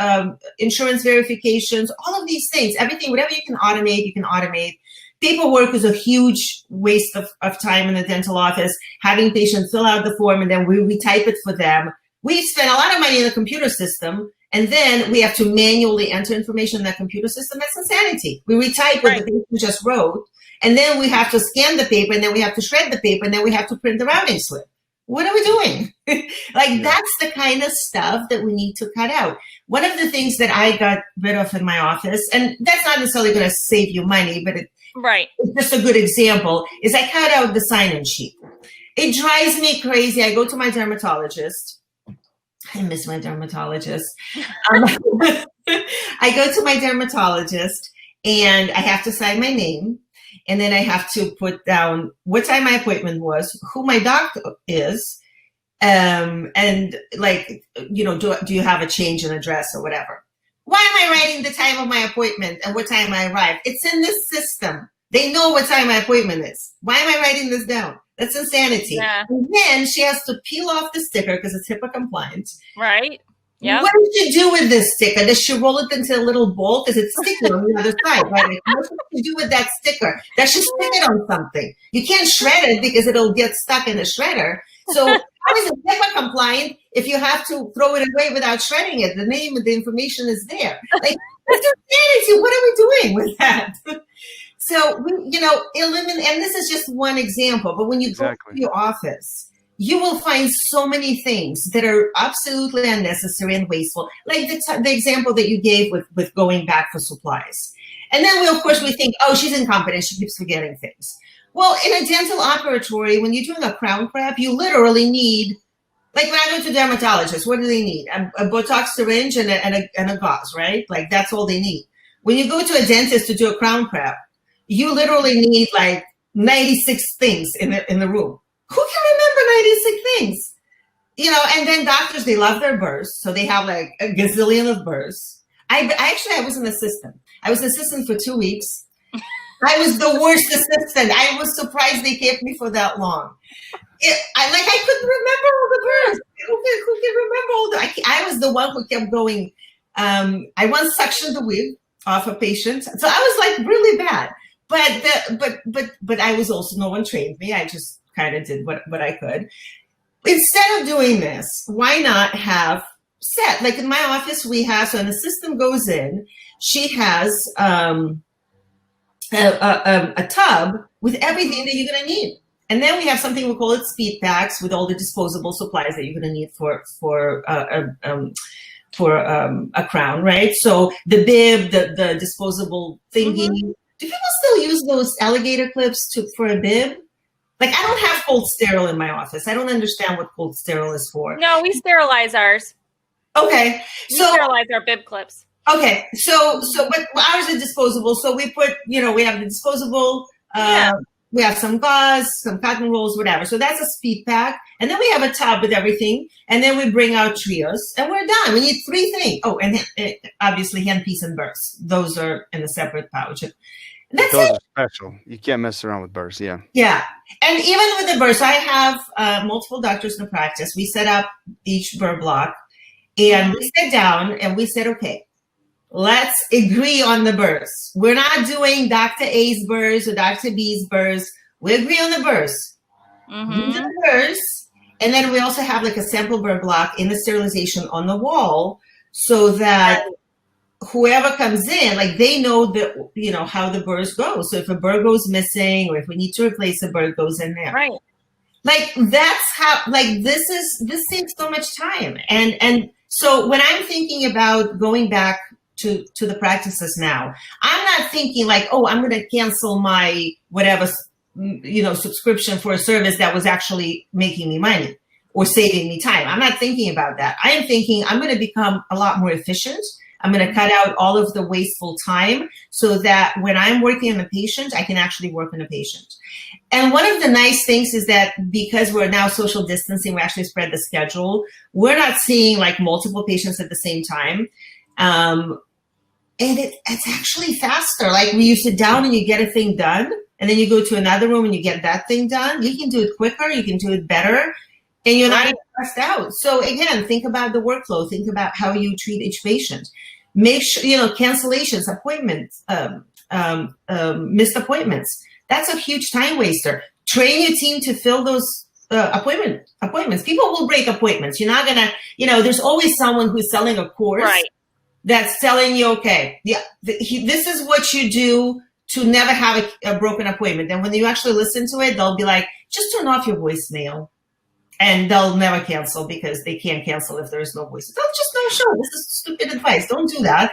insurance verifications, all of these things, everything, whatever you can automate. Paperwork is a huge waste of time in the dental office, having patients fill out the form and then we retype it for them. We spend a lot of money in the computer system, and then we have to manually enter information in that computer system. That's insanity. We retype what the patient just wrote, and then we have to scan the paper, and then we have to shred the paper, and then we have to print the routing slip. what are we doing? That's the kind of stuff that we need to cut out. One of the things that I got rid of in my office, and that's not necessarily going to save you money, but it's just a good example, is I cut out the sign-in sheet. It drives me crazy. I go to my dermatologist. I miss my dermatologist. I go to my dermatologist and I have to sign my name. And then I have to put down what time my appointment was, who my doctor is, and do you have a change in address or whatever. Why am I writing the time of my appointment and what time I arrived? It's in this system. They know what time my appointment is. Why am I writing this down? That's insanity. Yeah. And then she has to peel off the sticker because it's HIPAA compliant. Right. Yeah. What does she do with this sticker? Does she roll it into a little ball? Because it's sticky on the other side, right? What does she do with that sticker? Does she stick it on something? You can't shred it because it'll get stuck in the shredder. So how is it HIPAA compliant if you have to throw it away without shredding it? The name and the information is there. Like, that's insanity. What are we doing with that? So we, eliminate, and this is just one example, but when you go to your office, you will find so many things that are absolutely unnecessary and wasteful, like the example that you gave with going back for supplies. And then we think, oh, she's incompetent. She keeps forgetting things. Well, in a dental operatory, when you're doing a crown prep, you literally need, like when I go to dermatologists, what do they need? A Botox syringe and a gauze, right? Like that's all they need. When you go to a dentist to do a crown prep, you literally need like 96 things in the room. Who can remember 96 things? And then doctors, they love their burrs. So they have like a gazillion of burrs. I was an assistant. I was an assistant for 2 weeks. I was the worst assistant. I was surprised they kept me for that long. I couldn't remember all the burrs. Who can remember all the, I was the one who kept going. I once suctioned the wig off a patient. So I was like really bad. But I was also, no one trained me. I just kind of did what I could. Instead of doing this, why not have set, like in my office, we have, so an assistant goes in, she has a tub with everything that you're going to need. And then we have something, we call it speed packs with all the disposable supplies that you're going to need for a crown, right? So the bib, the disposable thingy. Mm-hmm. Do people still use those alligator clips for a bib? Like, I don't have cold sterile in my office. I don't understand what cold sterile is for. No, we sterilize ours. Okay. We sterilize our bib clips. Okay. But ours is disposable. So we put, we have the disposable, we have some gauze, some cotton rolls, whatever. So that's a speed pack. And then we have a tub with everything. And then we bring out trios and we're done. We need 3 things. Oh, and obviously handpiece and burrs. Those are in a separate pouch. That's Those are special. You can't mess around with burrs, yeah. Yeah. And even with the burrs, I have multiple doctors in the practice. We set up each burr block and we sat down and we said, okay, let's agree on the burrs. We're not doing Dr. A's burrs or Dr. B's burrs. We agree on the burrs. Mm-hmm. The burrs. And then we also have like a sample burr block in the sterilization on the wall so that whoever comes in, like they know how the burrs go. So if a burr goes missing or if we need to replace a burr, it goes in there. Right. Like that's how, like this saves so much time. And so when I'm thinking about going back to the practices now, I'm not thinking like, oh, I'm going to cancel my whatever, subscription for a service that was actually making me money or saving me time. I'm not thinking about that. I am thinking I'm going to become a lot more efficient. I'm going to cut out all of the wasteful time so that when I'm working on a patient, I can actually work on a patient. And one of the nice things is that because we're now social distancing, we actually spread the schedule. We're not seeing like multiple patients at the same time. And it's actually faster. Like when you sit down and you get a thing done, and then you go to another room and you get that thing done, you can do it quicker, you can do it better, and you're not stressed out. So again, think about the workflow, think about how you treat each patient. Make sure, cancellations, appointments, missed appointments. That's a huge time waster. Train your team to fill those appointments. People will break appointments. You're not gonna, there's always someone who's selling a course that's telling you, okay, this is what you do to never have a broken appointment. And when you actually listen to it, they'll be like, just turn off your voicemail. And they'll never cancel because they can't cancel if there's no voice. They'll just no show. This is stupid advice. Don't do that.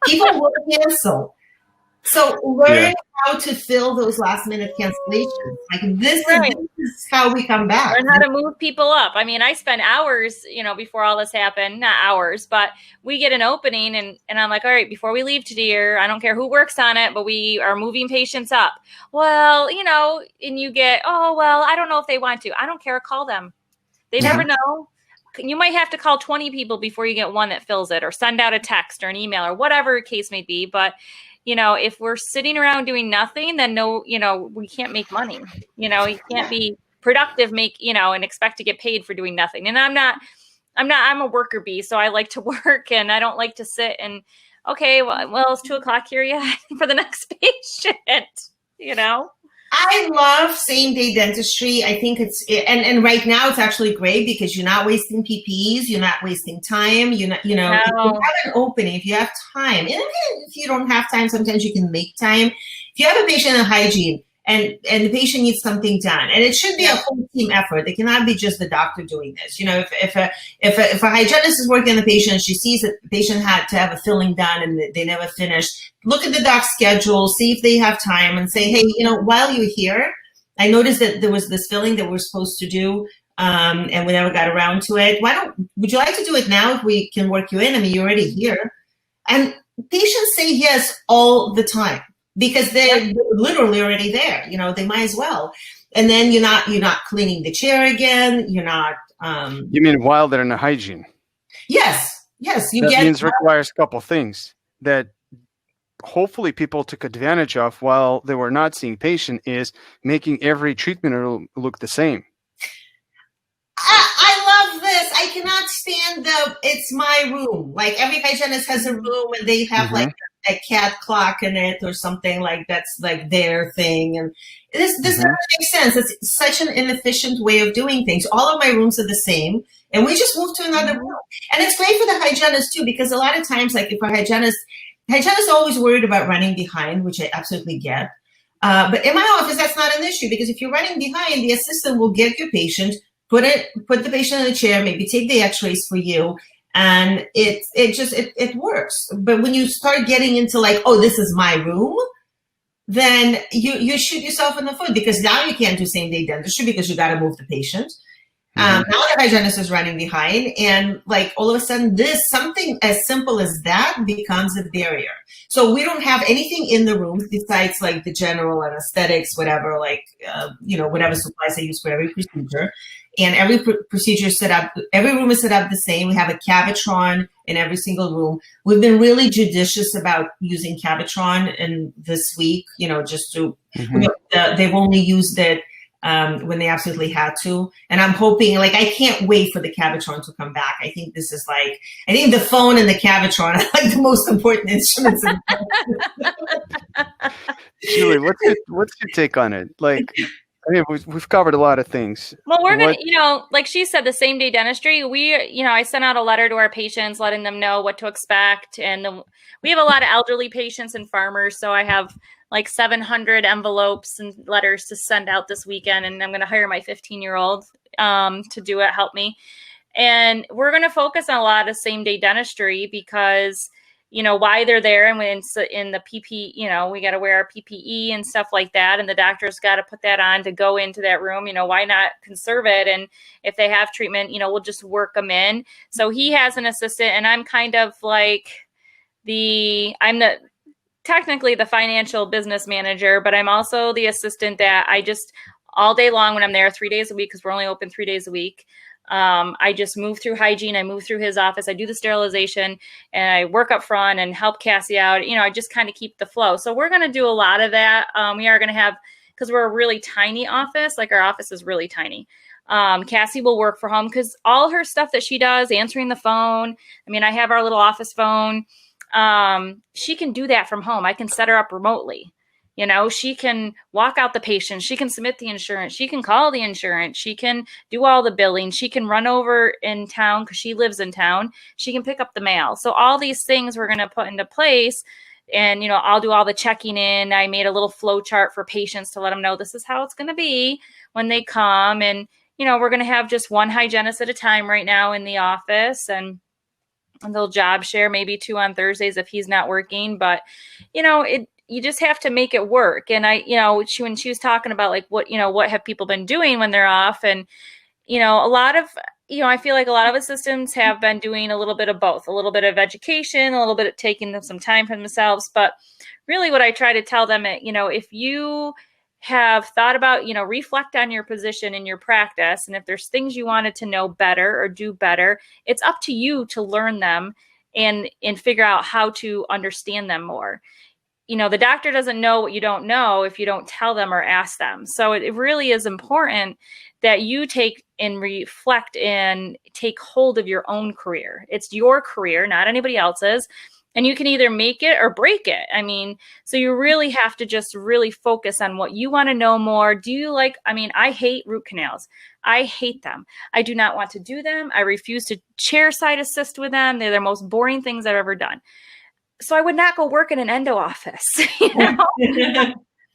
People will cancel. So learn how to fill those last minute cancellations. Like this is how we come back. Learn how to move people up. I mean, I spent hours, before all this happened, not hours, but we get an opening and I'm like, all right, before we leave today, I don't care who works on it, but we are moving patients up. Well, and you get, oh, well, I don't know if they want to. I don't care. Call them. They never know. You might have to call 20 people before you get one that fills it, or send out a text or an email or whatever case may be. But if we're sitting around doing nothing, then we can't make money. You can't be productive, and expect to get paid for doing nothing. And I'm a worker bee, so I like to work and I don't like to sit and, okay, well, it's 2:00 here yet for the next patient, I love same-day dentistry. I think and right now it's actually great because you're not wasting PPEs, you're not wasting time. You're not, if you have an opening, if you have time, and if you don't have time, sometimes you can make time. If you have a patient in hygiene and the patient needs something done, and it should be a whole team effort. It cannot be just the doctor doing this. If a hygienist is working on the patient, she sees that the patient had to have a filling done and they never finished. Look at the doc's schedule, see if they have time, and say, hey, while you're here, I noticed that there was this filling that we're supposed to do, and we never got around to it. Would you like to do it now if we can work you in? I mean, you're already here. And patients say yes all the time because they're literally already there. They might as well. And then you're not cleaning the chair again. You're not. You mean while they're in the hygiene? Yes. That requires a couple things that hopefully people took advantage of while they were not seeing patient, is making every treatment room look the same. I love this. I cannot stand it's my room. Like every hygienist has a room and they have like a cat clock in it or something like that's like their thing. And this doesn't make sense. It's such an inefficient way of doing things. All of my rooms are the same. And we just moved to another room. And it's great for the hygienist too, because a lot of times, like if a hygienist is always worried about running behind, which I absolutely get. But in my office, that's not an issue because if you're running behind, the assistant will get your patient, put the patient in a chair, maybe take the x-rays for you. And it works. But when you start getting into like, oh, this is my room, then you shoot yourself in the foot because now you can't do same day dentistry because you got to move the patient. Now the hygienist is running behind, and like all of a sudden, something as simple as that becomes a barrier. So we don't have anything in the room besides like the general anesthetics, whatever, like whatever supplies they use for every procedure. And every procedure is set up. Every room is set up the same. We have a Cavitron in every single room. We've been really judicious about using Cavitron in this week. Just to they've only used it when they absolutely had to. And I'm hoping, like, I can't wait for the Cavitron to come back. I think this is like, I think the phone and the Cavitron are like the most important instruments. Julie, what's your take on it? Like, I mean, we've covered a lot of things. Well, we're going to, like she said, the same day dentistry, I sent out a letter to our patients letting them know what to expect. And we have a lot of elderly patients and farmers. So I have like 700 envelopes and letters to send out this weekend. And I'm going to hire my 15-year-old to do it, help me. And we're going to focus on a lot of same day dentistry because why they're there, and when it's in the PPE, we got to wear our PPE and stuff like that, and the doctor's got to put that on to go into that room. Why not conserve it? And if they have treatment, we'll just work them in. So he has an assistant, and I'm kind of like technically the financial business manager, but I'm also the assistant that I just all day long when I'm there 3 days a week, because we're only open 3 days a week. I just move through hygiene. I move through his office. I do the sterilization and I work up front and help Cassie out. I just kind of keep the flow. So we're going to do a lot of that. We are going to have, because we're a really tiny office, like our office is really tiny. Cassie will work from home because all her stuff that she does, answering the phone. I mean, I have our little office phone. She can do that from home. I can set her up remotely. She can walk out the patient. She can submit the insurance. She can call the insurance. She can do all the billing. She can run over in town because she lives in town. She can pick up the mail. So all these things we're going to put into place. And, I'll do all the checking in. I made a little flow chart for patients to let them know this is how it's going to be when they come. And, we're going to have just one hygienist at a time right now in the office, and they'll job share maybe 2 on Thursdays if he's not working. But, you just have to make it work. And when she was talking about like what have people been doing when they're off, and, a lot of, I feel like a lot of assistants have been doing a little bit of both, a little bit of education, a little bit of taking them some time for themselves. But really what I try to tell them, if you have thought about, reflect on your position in your practice, and if there's things you wanted to know better or do better, it's up to you to learn them and figure out how to understand them more. The doctor doesn't know what you don't know if you don't tell them or ask them. So it really is important that you take and reflect and take hold of your own career. It's your career, not anybody else's. And you can either make it or break it. So you really have to just really focus on what you want to know more. I hate root canals. I hate them. I do not want to do them. I refuse to chair side assist with them. They're the most boring things I've ever done. So I would not go work in an endo office,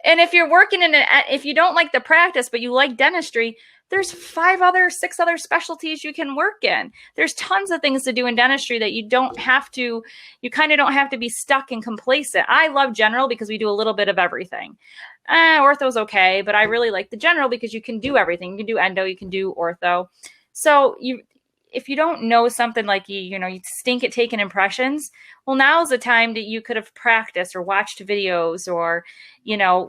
And if you're working if you don't like the practice, but you like dentistry, there's 6 other specialties you can work in. There's tons of things to do in dentistry that you kind of don't have to be stuck and complacent. I love general because we do a little bit of everything. Ortho's okay, but I really like the general because you can do everything. You can do endo, you can do ortho. So if you don't know something, like you stink at taking impressions, well, now's the time that you could have practiced or watched videos or,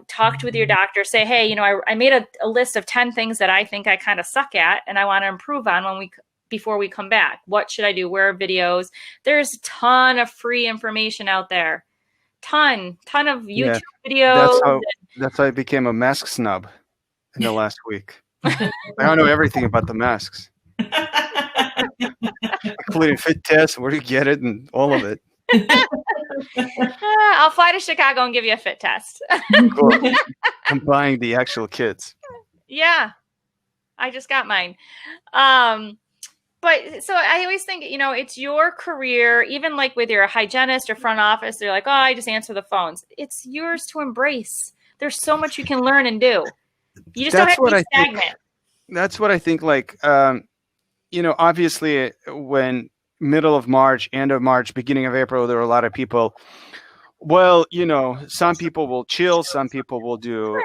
talked with your doctor, say, hey, I made a list of 10 things that I think I kind of suck at and I want to improve on before we come back. What should I do? Where are videos? There's a ton of free information out there. Ton of YouTube videos. That's how I became a mask snub in the last week. I don't know everything about the masks. Including fit tests, where do you get it, and all of it. I'll fly to Chicago and give you a fit test. Cool. I'm buying the actual kits. Yeah, I just got mine. But so I always think, it's your career, even like with your hygienist or front office, they're like, oh, I just answer the phones. It's yours to embrace. There's so much you can learn and do. You just don't have to be stagnant. That's what I think, obviously when middle of March, end of March, beginning of April, there were a lot of people. Well, some people will chill, some people will do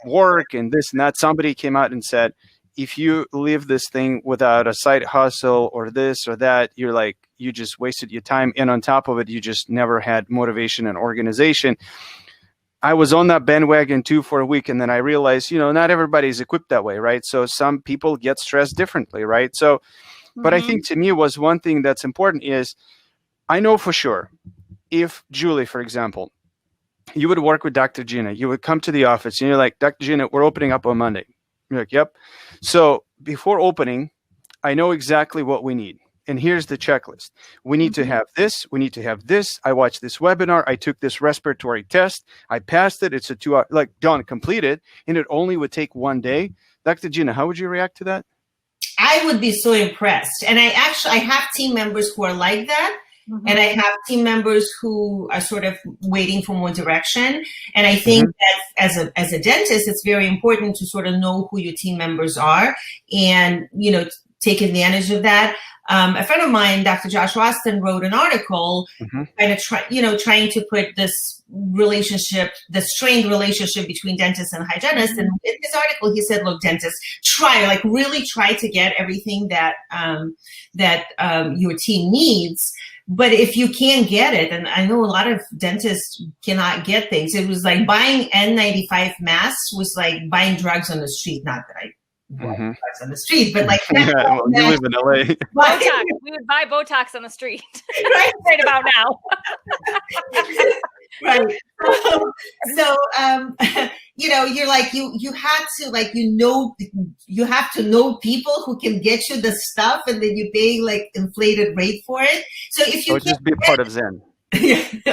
work and this and that. Somebody came out and said, if you leave this thing without a side hustle or this or that, you just wasted your time. And on top of it, you just never had motivation and organization. I was on that bandwagon too for a week. And then I realized, not everybody's equipped that way, right? So some people get stressed differently, right? So, but I think to me was one thing that's important is I know for sure if Julie, for example, you would work with Dr. Gina, you would come to the office and you're like, Dr. Gina, we're opening up on Monday. You're like, yep. So before opening, I know exactly what we need. And here's the checklist. We need to have this. We need to have this. I watched this webinar. I took this respiratory test. I passed it. It's a 2-hour, done, completed. And it only would take 1 day. Dr. Gina, how would you react to that? I would be so impressed. And I have team members who are like that. Mm-hmm. And I have team members who are sort of waiting for more direction. And I think that as a dentist, it's very important to sort of know who your team members are and, take advantage of that. A friend of mine, Dr. Josh Austin, wrote an article kind of trying to put this strained relationship between dentists and hygienists. And in his article, he said, look, dentists, really try to get everything that your team needs. But if you can't get it, and I know a lot of dentists cannot get things. It was like buying N95 masks was like buying drugs on the street. Not that I drugs on the street, but like you live in LA. Botox. We would buy Botox on the street. Right about now. Right. So you're like you have to you have to know people who can get you the stuff, and then you pay like inflated rate for it. So if you just be part of Zen.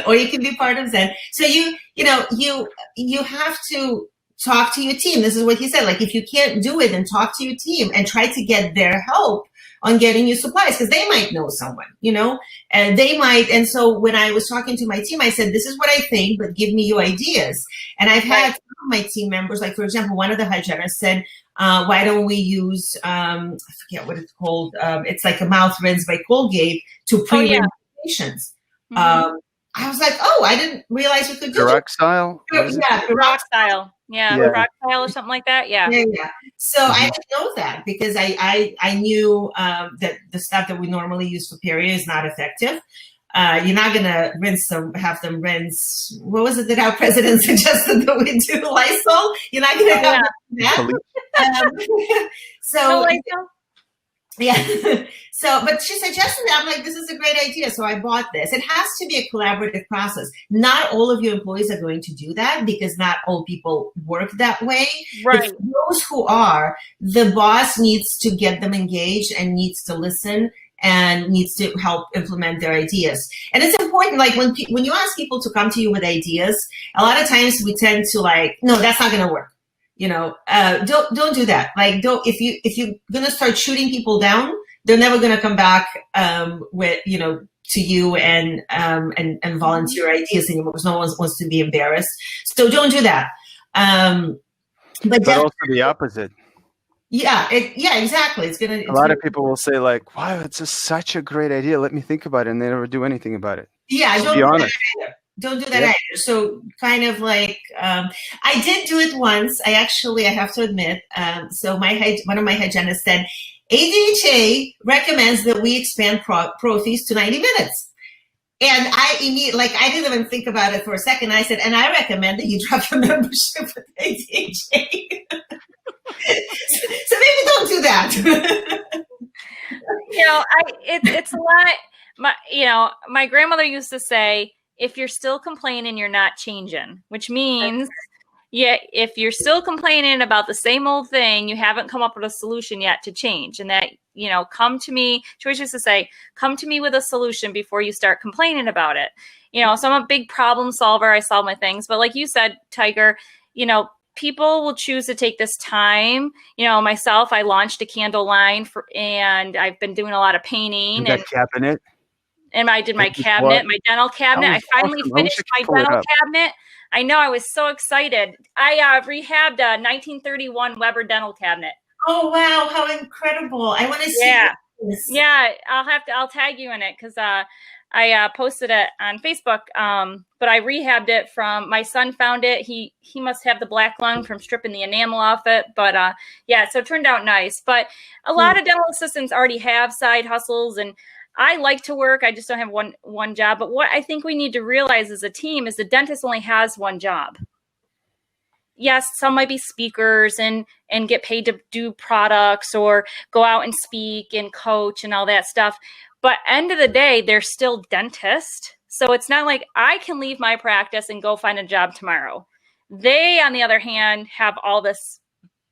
Or you can be part of Zen. So you have to talk to your team. This is what he said. Like, if you can't do it, then talk to your team and try to get their help on getting you supplies because they might know someone, and they might. And so when I was talking to my team, I said, this is what I think, but give me your ideas. And I've had some of my team members, like, for example, one of the hygienists said, why don't we use, I forget what it's called. It's like a mouth rinse by Colgate to pre-rinse patients. I was like, oh, I didn't realize we could do that. Style? Rock style. Yeah, rock style or something like that. Yeah. So I didn't know that because I knew that the stuff that we normally use for period is not effective. You're not gonna have them rinse. What was it that our president suggested that we do? Lysol. You're not gonna have them do that. Lysol. Yeah. But she suggested that. I'm like, this is a great idea. So I bought this. It has to be a collaborative process. Not all of your employees are going to do that because not all people work that way. Right. But those who are, the boss needs to get them engaged and needs to listen and needs to help implement their ideas. And it's important, like when you ask people to come to you with ideas, a lot of times we tend to like, no, that's not going to work. Don't do that. Like, if you're gonna start shooting people down, they're never gonna come back to you and volunteer ideas anymore because no one wants to be embarrassed. So don't do that. But also the opposite. Yeah, exactly. A lot of people will say like, "Wow, it's such a great idea. Let me think about it," and they never do anything about it. Yeah, don't be honest. Don't do that either. So kind of like, I did do it once. I have to admit. So one of my hygienists said, ADHA recommends that we expand Profis to 90 minutes. And I didn't even think about it for a second. I said, and I recommend that you drop your membership with ADHA. So maybe don't do that. It's a lot. My grandmother used to say, if you're still complaining, you're not changing, which means, if you're still complaining about the same old thing, you haven't come up with a solution yet to change. And that, come to me, she always used to say, come to me with a solution before you start complaining about it. So I'm a big problem solver. I solve my things. But like you said, Tiger, people will choose to take this time. Myself, I launched a candle line and I've been doing a lot of painting. And cabinet. And I did my cabinet, my dental cabinet. I finally finished my dental cabinet. I know, I was so excited. I rehabbed a 1931 Weber dental cabinet. Oh, wow. How incredible. I want to see this. Yeah, I'll tag you in it because I posted it on Facebook. But I rehabbed it my son found it. He must have the black lung from stripping the enamel off it. But so it turned out nice. But a lot of dental assistants already have side hustles, and I like to work. I just don't have one job. But what I think we need to realize as a team is the dentist only has one job. Yes, some might be speakers and get paid to do products or go out and speak and coach and all that stuff. But end of the day, they're still dentists. So it's not like I can leave my practice and go find a job tomorrow. They, on the other hand, have all this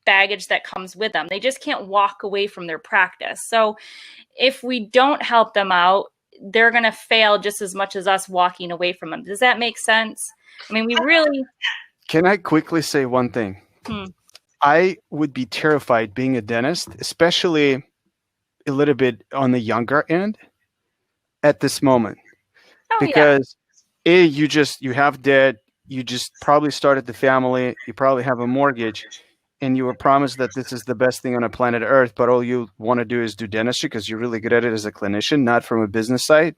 baggage that comes with them. They just can't walk away from their practice. So if we don't help them out, they're going to fail just as much as us walking away from them. Does that make sense? I mean, we really... Can I quickly say one thing? I would be terrified being a dentist, especially a little bit on the younger end at this moment. Because you have debt, you just probably started the family, you probably have a mortgage, and you were promised that this is the best thing on a planet Earth, but all you want to do is do dentistry because you're really good at it as a clinician, not from a business side.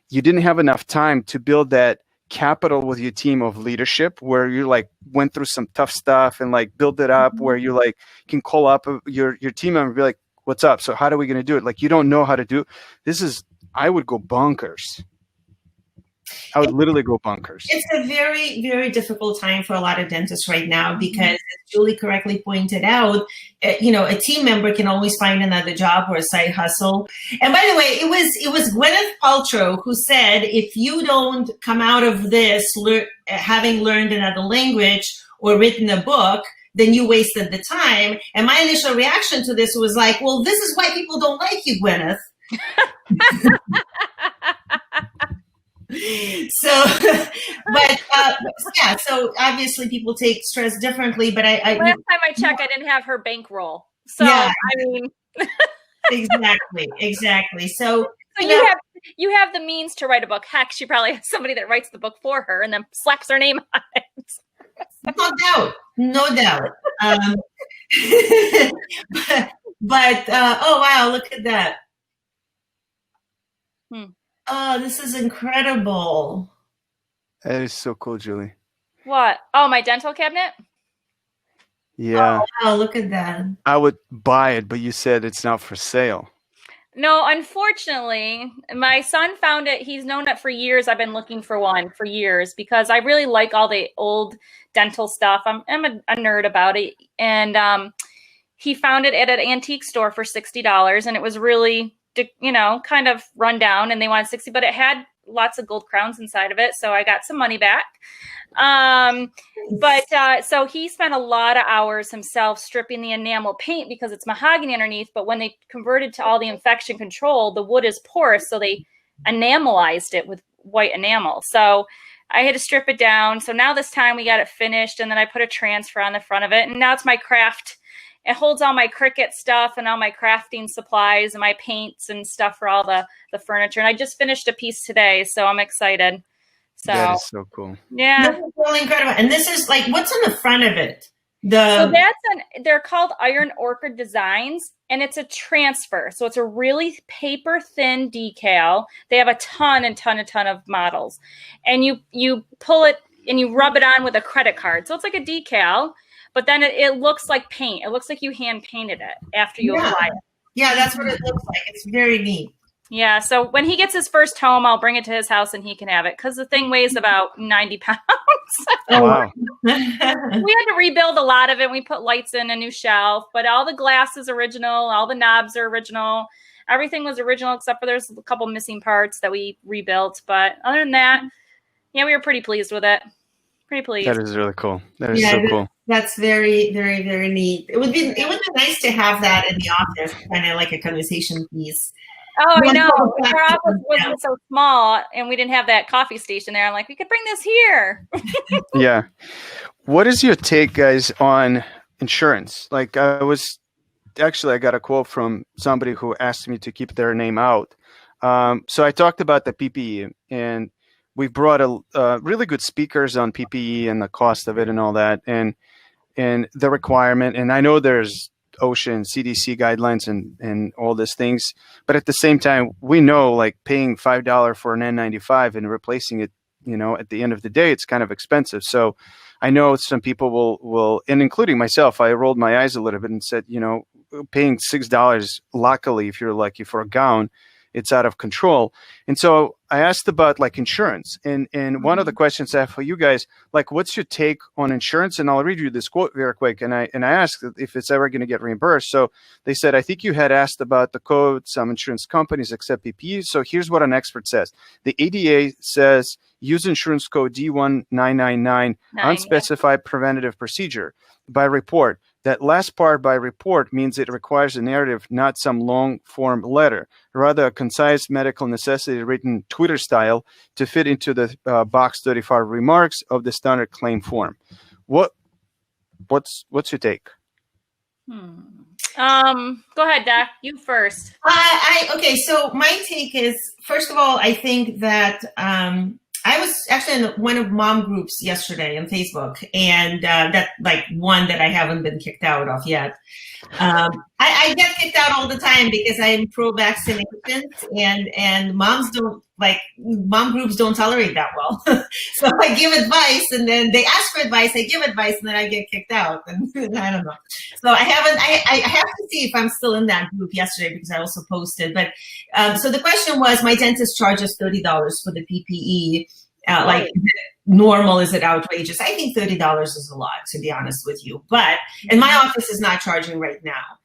You didn't have enough time to build that capital with your team of leadership where you went through some tough stuff and build it up where you can call up your team member and be like, what's up? So how are we going to do it? You don't know how to do it. I would go bonkers. I would literally go bonkers. It's a very, very difficult time for a lot of dentists right now because, as Julie correctly pointed out, a team member can always find another job or a side hustle. And by the way, it was Gwyneth Paltrow who said, if you don't come out of this having learned another language or written a book, then you wasted the time. And my initial reaction to this was like, well, this is why people don't like you, Gwyneth. So obviously people take stress differently, but last time I checked, I didn't have her bankroll. So, yeah. I mean, Exactly. So you have the means to write a book. Heck, she probably has somebody that writes the book for her and then slaps her name on it. No doubt. But oh wow, look at that. Oh, this is incredible. That is so cool, Julie. What? Oh, my dental cabinet? Yeah. Oh, wow, look at that. I would buy it, but you said it's not for sale. No, unfortunately, my son found it. He's known it for years. I've been looking for one for years because I really like all the old dental stuff. I'm a nerd about it. And he found it at an antique store for $60, and it was really, kind of run down, and they wanted 60, but it had lots of gold crowns inside of it. So I got some money back. So he spent a lot of hours himself stripping the enamel paint because it's mahogany underneath. But when they converted to all the infection control, the wood is porous. So they enamelized it with white enamel. So I had to strip it down. So now this time we got it finished, and then I put a transfer on the front of it. And now it's my craft. It holds all my Cricut stuff and all my crafting supplies and my paints and stuff for all the furniture. And I just finished a piece today, so I'm excited. So that is so cool. Yeah. This is really incredible. And this is like, what's on the front of it? So they're called Iron Orchid Designs, and it's a transfer. So it's a really paper thin decal. They have a ton of models. And you pull it and you rub it on with a credit card. So it's like a decal, but then it looks like paint. It looks like you hand painted it after you apply it. Yeah, that's what it looks like. It's very neat. Yeah, so when he gets his first home, I'll bring it to his house and he can have it because the thing weighs about 90 pounds. Oh, wow. We had to rebuild a lot of it. We put lights in, a new shelf, but all the glass is original. All the knobs are original. Everything was original except for there's a couple missing parts that we rebuilt. But other than that, yeah, we were pretty pleased with it. Pretty pleased. That is really cool. That is so cool. That's very, very, very neat. It would be nice to have that in the office, kind of like a conversation piece. Oh, I know. Our office wasn't so small, and we didn't have that coffee station there. I'm like, we could bring this here. Yeah. What is your take, guys, on insurance? Like, I got a quote from somebody who asked me to keep their name out. So I talked about the PPE, and we've brought a really good speakers on PPE and the cost of it and all that, and the requirement. And I know there's OSHA and CDC guidelines and all these things, but at the same time, we know like paying $5 for an N95 and replacing it, at the end of the day, it's kind of expensive. So I know some people will, and including myself, I rolled my eyes a little bit and said, paying $6, luckily, if you're lucky for a gown, it's out of control. And so I asked about like insurance, and one of the questions I have for you guys, like, what's your take on insurance? And I'll read you this quote very quick. And I asked if it's ever going to get reimbursed. So they said, I think you had asked about the code. Some insurance companies accept PPE. So here's what an expert says. The ADA says use insurance code D1999 unspecified preventative procedure by report. That last part, by report, means it requires a narrative, not some long form letter, rather a concise medical necessity written Twitter style to fit into the box 35 remarks of the standard claim form. What's your take? Go ahead, Doc. You first. Okay. So my take is, first of all, I think that I was actually in one of mom groups yesterday on Facebook, and that like one that I haven't been kicked out of yet. I get kicked out all the time because I'm pro-vaccination, and mom groups don't tolerate that well. So I give advice, and then they ask for advice, I give advice, and then I get kicked out. And I don't know. So I have to see if I'm still in that group yesterday because I also posted. But so the question was, my dentist charges $30 for the PPE. Like, is it normal? Is it outrageous? I think $30 is a lot, to be honest with you. But and my office is not charging right now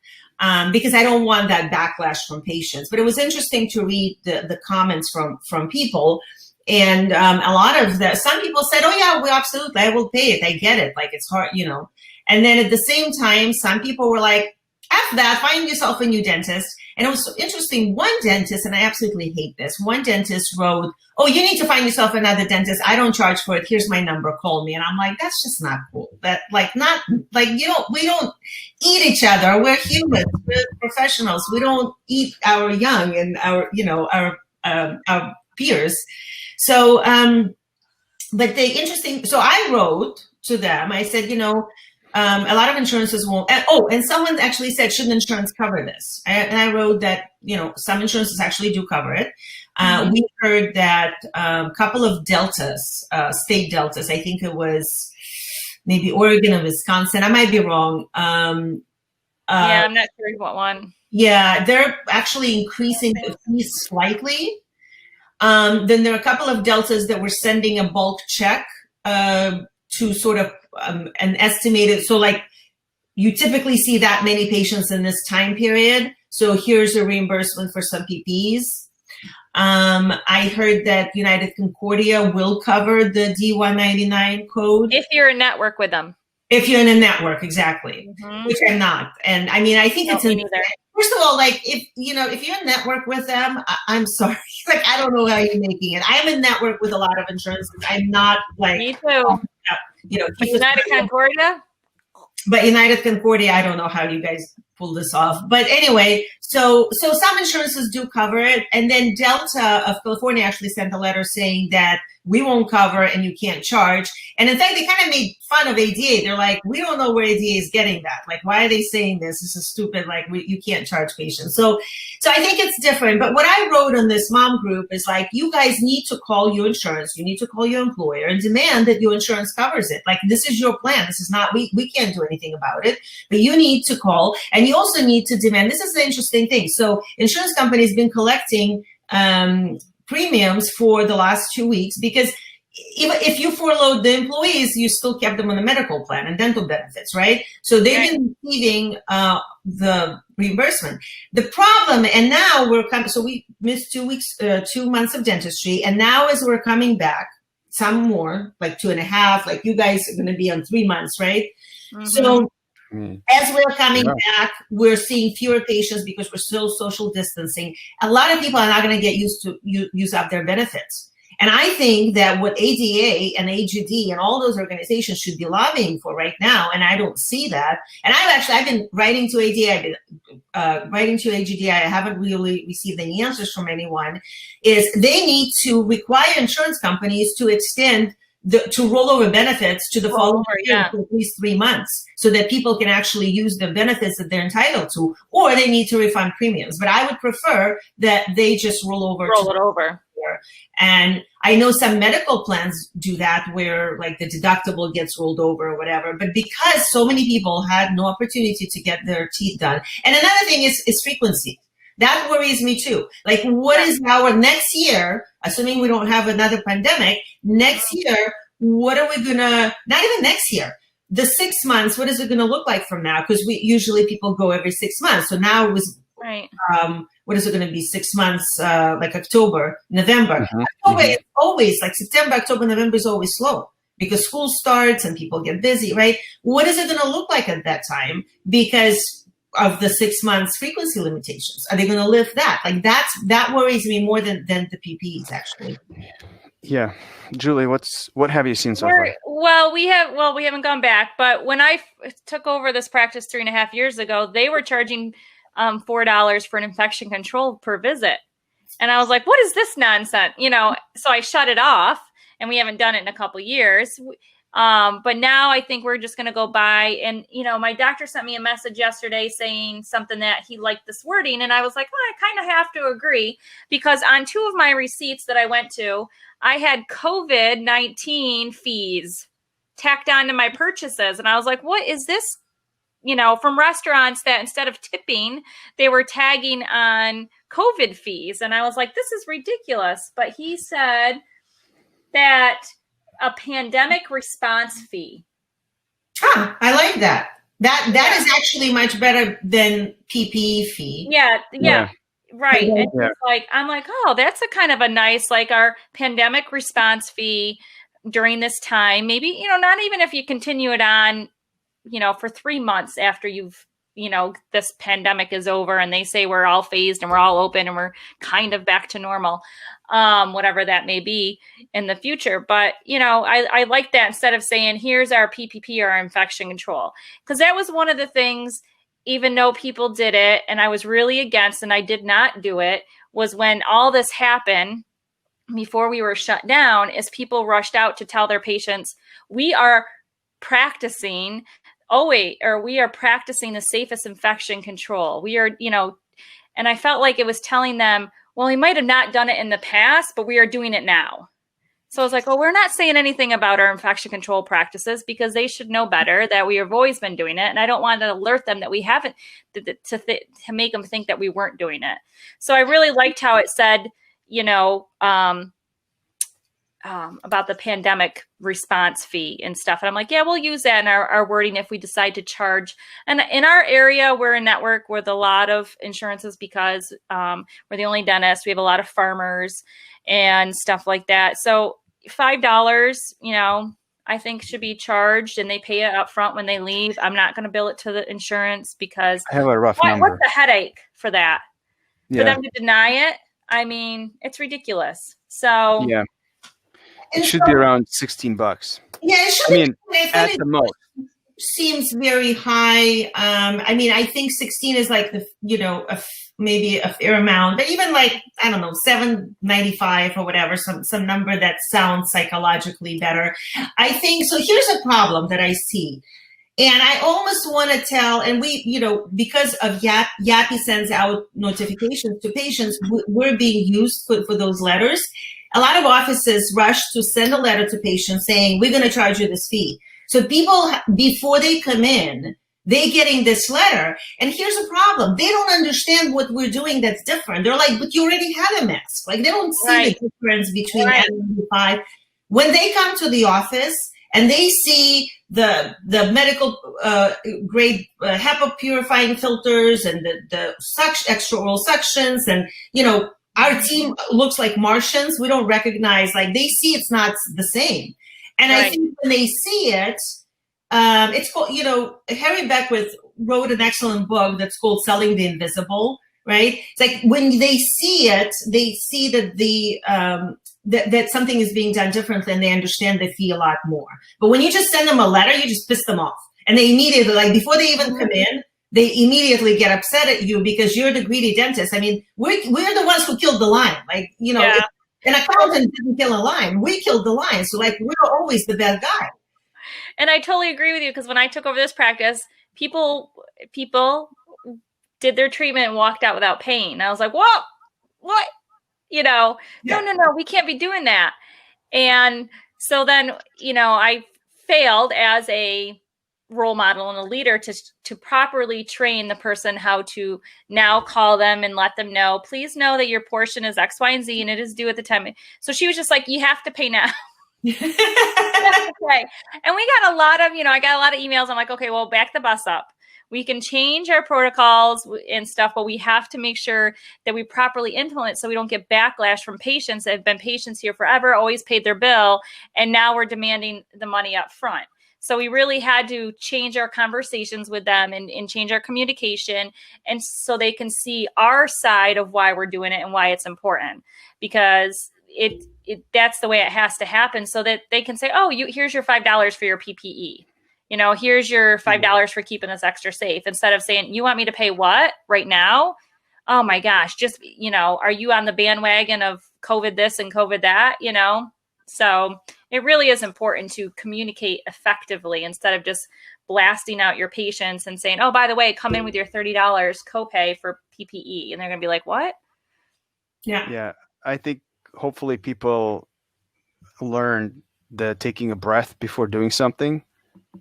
because I don't want that backlash from patients. But it was interesting to read the comments from people, and a lot of some people said, "Oh yeah, we absolutely, I will pay it. I get it. Like it's hard, And then at the same time, some people were like, after that, find yourself a new dentist. And it was so interesting. One dentist, and I absolutely hate this, one dentist wrote, "Oh, you need to find yourself another dentist. I don't charge for it. Here's my number. Call me." And I'm like, that's just not cool. That not like, we don't eat each other. We're humans. We're professionals. We don't eat our young and our peers. So, but so I wrote to them. I said, a lot of insurances won't. And someone actually said, shouldn't insurance cover this? And I wrote that, some insurances actually do cover it. We heard that a couple of deltas, state deltas, I think it was maybe Oregon and Wisconsin. I might be wrong. I'm not sure what one. Yeah, they're actually increasing the fees slightly. Then there are a couple of deltas that were sending a bulk check to sort of an estimated, so like you typically see that many patients in this time period. So here's a reimbursement for some PPEs. I heard that United Concordia will cover the D199 code. If you're in network with them. If you're in a network, exactly, which I'm not. And I mean, I think it's first of all, like if you're in network with them, I'm sorry, like I don't know how you're making it. I'm in network with a lot of insurances. I'm not like me too. United Concordia. But United Concordia, I don't know how you guys pull this off. But anyway, so some insurances do cover it. And then Delta of California actually sent a letter saying that we won't cover and you can't charge. And in fact, they kind of made fun of ADA. They're like, we don't know where ADA is getting that. Like, why are they saying this? This is stupid. Like, you can't charge patients. So I think it's different. But what I wrote on this mom group is like, you guys need to call your insurance. You need to call your employer and demand that your insurance covers it. Like, this is your plan. This is not, we can't do anything about it. But you need to call. And you also need to demand, this is the interesting thing. So insurance companies been collecting premiums for the last 2 weeks because if you furloughed the employees, you still kept them on the medical plan and dental benefits, right? So they've been receiving the reimbursement. The problem, and now we're coming, so we missed 2 weeks, 2 months of dentistry, and now as we're coming back, some more, like 2.5, like you guys are going to be on 3 months, right? So as we're coming back, we're seeing fewer patients because we're still social distancing. A lot of people are not going to get used to use up their benefits. And I think that what ADA and AGD and all those organizations should be lobbying for right now, and I don't see that. And I've been writing to ADA, I've been writing to AGD, I haven't really received any answers from anyone, is they need to require insurance companies to extend to roll over benefits to the following year for at least 3 months so that people can actually use the benefits that they're entitled to, or they need to refund premiums. But I would prefer that they just roll it over. And I know some medical plans do that where like the deductible gets rolled over or whatever, but because so many people had no opportunity to get their teeth done. And another thing is frequency. That worries me too. Like, what is our next year, assuming we don't have another pandemic, next year, what are we gonna, not even next year, the 6 months, what is it gonna look like from now? Because usually people go every 6 months. So now it was, what is it gonna be, 6 months, like October, November. October is always, like September, October, November is always slow because school starts and people get busy, right? What is it gonna look like at that time? Because of the 6 months frequency limitations. Are they going to lift that? Like that worries me more than the PPEs actually. Yeah. Julie, what have you seen so far? Well, we haven't gone back, but when I took over this practice 3.5 years ago, they were charging $4 for an infection control per visit. And I was like, what is this nonsense? So I shut it off and we haven't done it in a couple years. But now I think we're just going to go by and, my doctor sent me a message yesterday saying something that he liked this wording. And I was like, I kind of have to agree because on 2 of my receipts that I went to, I had COVID-19 fees tacked onto my purchases. And I was like, what is this? From restaurants that instead of tipping, they were tagging on COVID fees. And I was like, this is ridiculous. But he said that a pandemic response fee. I like that. That is actually much better than PPE fee. Yeah. Right. And I'm like, oh, that's a kind of a nice, like our pandemic response fee during this time. Maybe, not even if you continue it on, for 3 months after you've, this pandemic is over and they say we're all phased and we're all open and we're kind of back to normal, whatever that may be in the future. But, I like that instead of saying, here's our PPP or our infection control, because that was one of the things, even though people did it and I was really against and I did not do it, was when all this happened before we were shut down, is people rushed out to tell their patients, we are practicing the safest infection control. We are, and I felt like it was telling them, well, we might have not done it in the past, but we are doing it now. So I was like, well, we're not saying anything about our infection control practices because they should know better, that we have always been doing it. And I don't want to alert them that we haven't, to make them think that we weren't doing it. So I really liked how it said, about the pandemic response fee and stuff. And I'm like, yeah, we'll use that in our wording if we decide to charge. And in our area, we're a network with a lot of insurances because we're the only dentist. We have a lot of farmers and stuff like that. So $5, I think should be charged, and they pay it up front when they leave. I'm not going to bill it to the insurance because I have a rough number. What's the headache for that? Yeah. For them to deny it? I mean, it's ridiculous. So yeah. It should be around $16. Yeah, it should be at the most. Seems very high. I think 16 is like maybe a fair amount, but even like, I don't know, $7.95 or whatever, some number that sounds psychologically better. I think so. Here's a problem that I see. And I almost want to tell, and we, because of Yapi sends out notifications to patients, we're being used for those letters. A lot of offices rush to send a letter to patients saying, we're going to charge you this fee. So people, before they come in, they're getting this letter. And here's a problem. They don't understand what we're doing that's different. They're like, but you already had a mask. Like, they don't see the difference between N95. When they come to the office and they see the medical grade HEPA purifying filters and the extra oral suctions, and, our team looks like Martians. We don't recognize, like, they see it's not the same. And I think when they see it, it's called, Harry Beckwith wrote an excellent book that's called Selling the Invisible, right? It's like when they see it, they see that that something is being done differently, and they understand the fee a lot more. But when you just send them a letter, you just piss them off. And they immediately, like, before they even come in, they immediately get upset at you because you're the greedy dentist. I mean, we're the ones who killed the line. Like, if an accountant didn't kill a line, we killed the line. So, like, we're always the bad guy. And I totally agree with you, because when I took over this practice, people did their treatment and walked out without paying. And I was like, whoa, what? No, we can't be doing that. And so then, I failed as a role model and a leader to properly train the person how to now call them and let them know, please know that your portion is X, Y, and Z, and it is due at the time. So she was just like, you have to pay now. Okay. And we got a lot of, I got a lot of emails. I'm like, okay, well, back the bus up. We can change our protocols and stuff, but we have to make sure that we properly implement so we don't get backlash from patients that have been patients here forever, always paid their bill, and now we're demanding the money up front. So we really had to change our conversations with them and change our communication, and so they can see our side of why we're doing it and why it's important, because that's the way it has to happen, so that they can say, oh, here's your $5 for your PPE. Here's your $5 for keeping us extra safe, instead of saying, you want me to pay what right now? Oh my gosh, just, are you on the bandwagon of COVID this and COVID that, So it really is important to communicate effectively instead of just blasting out your patients and saying, oh, by the way, come in with your $30 copay for PPE. And they're going to be like, what? Yeah. Yeah. I think hopefully people learn the taking a breath before doing something.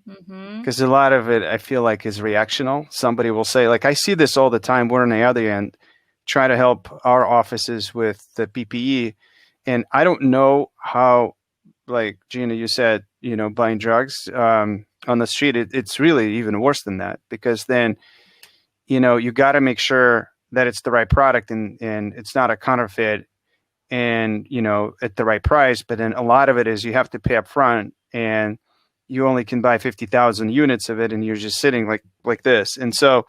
Because a lot of it, I feel like, is reactional. Somebody will say, like, I see this all the time. We're on the other end, try to help our offices with the PPE. And I don't know how, like Gina, you said, buying drugs on the street, it's really even worse than that, because then, you got to make sure that it's the right product and it's not a counterfeit and, at the right price. But then a lot of it is you have to pay up front, and you only can buy 50,000 units of it, and you're just sitting like this. And so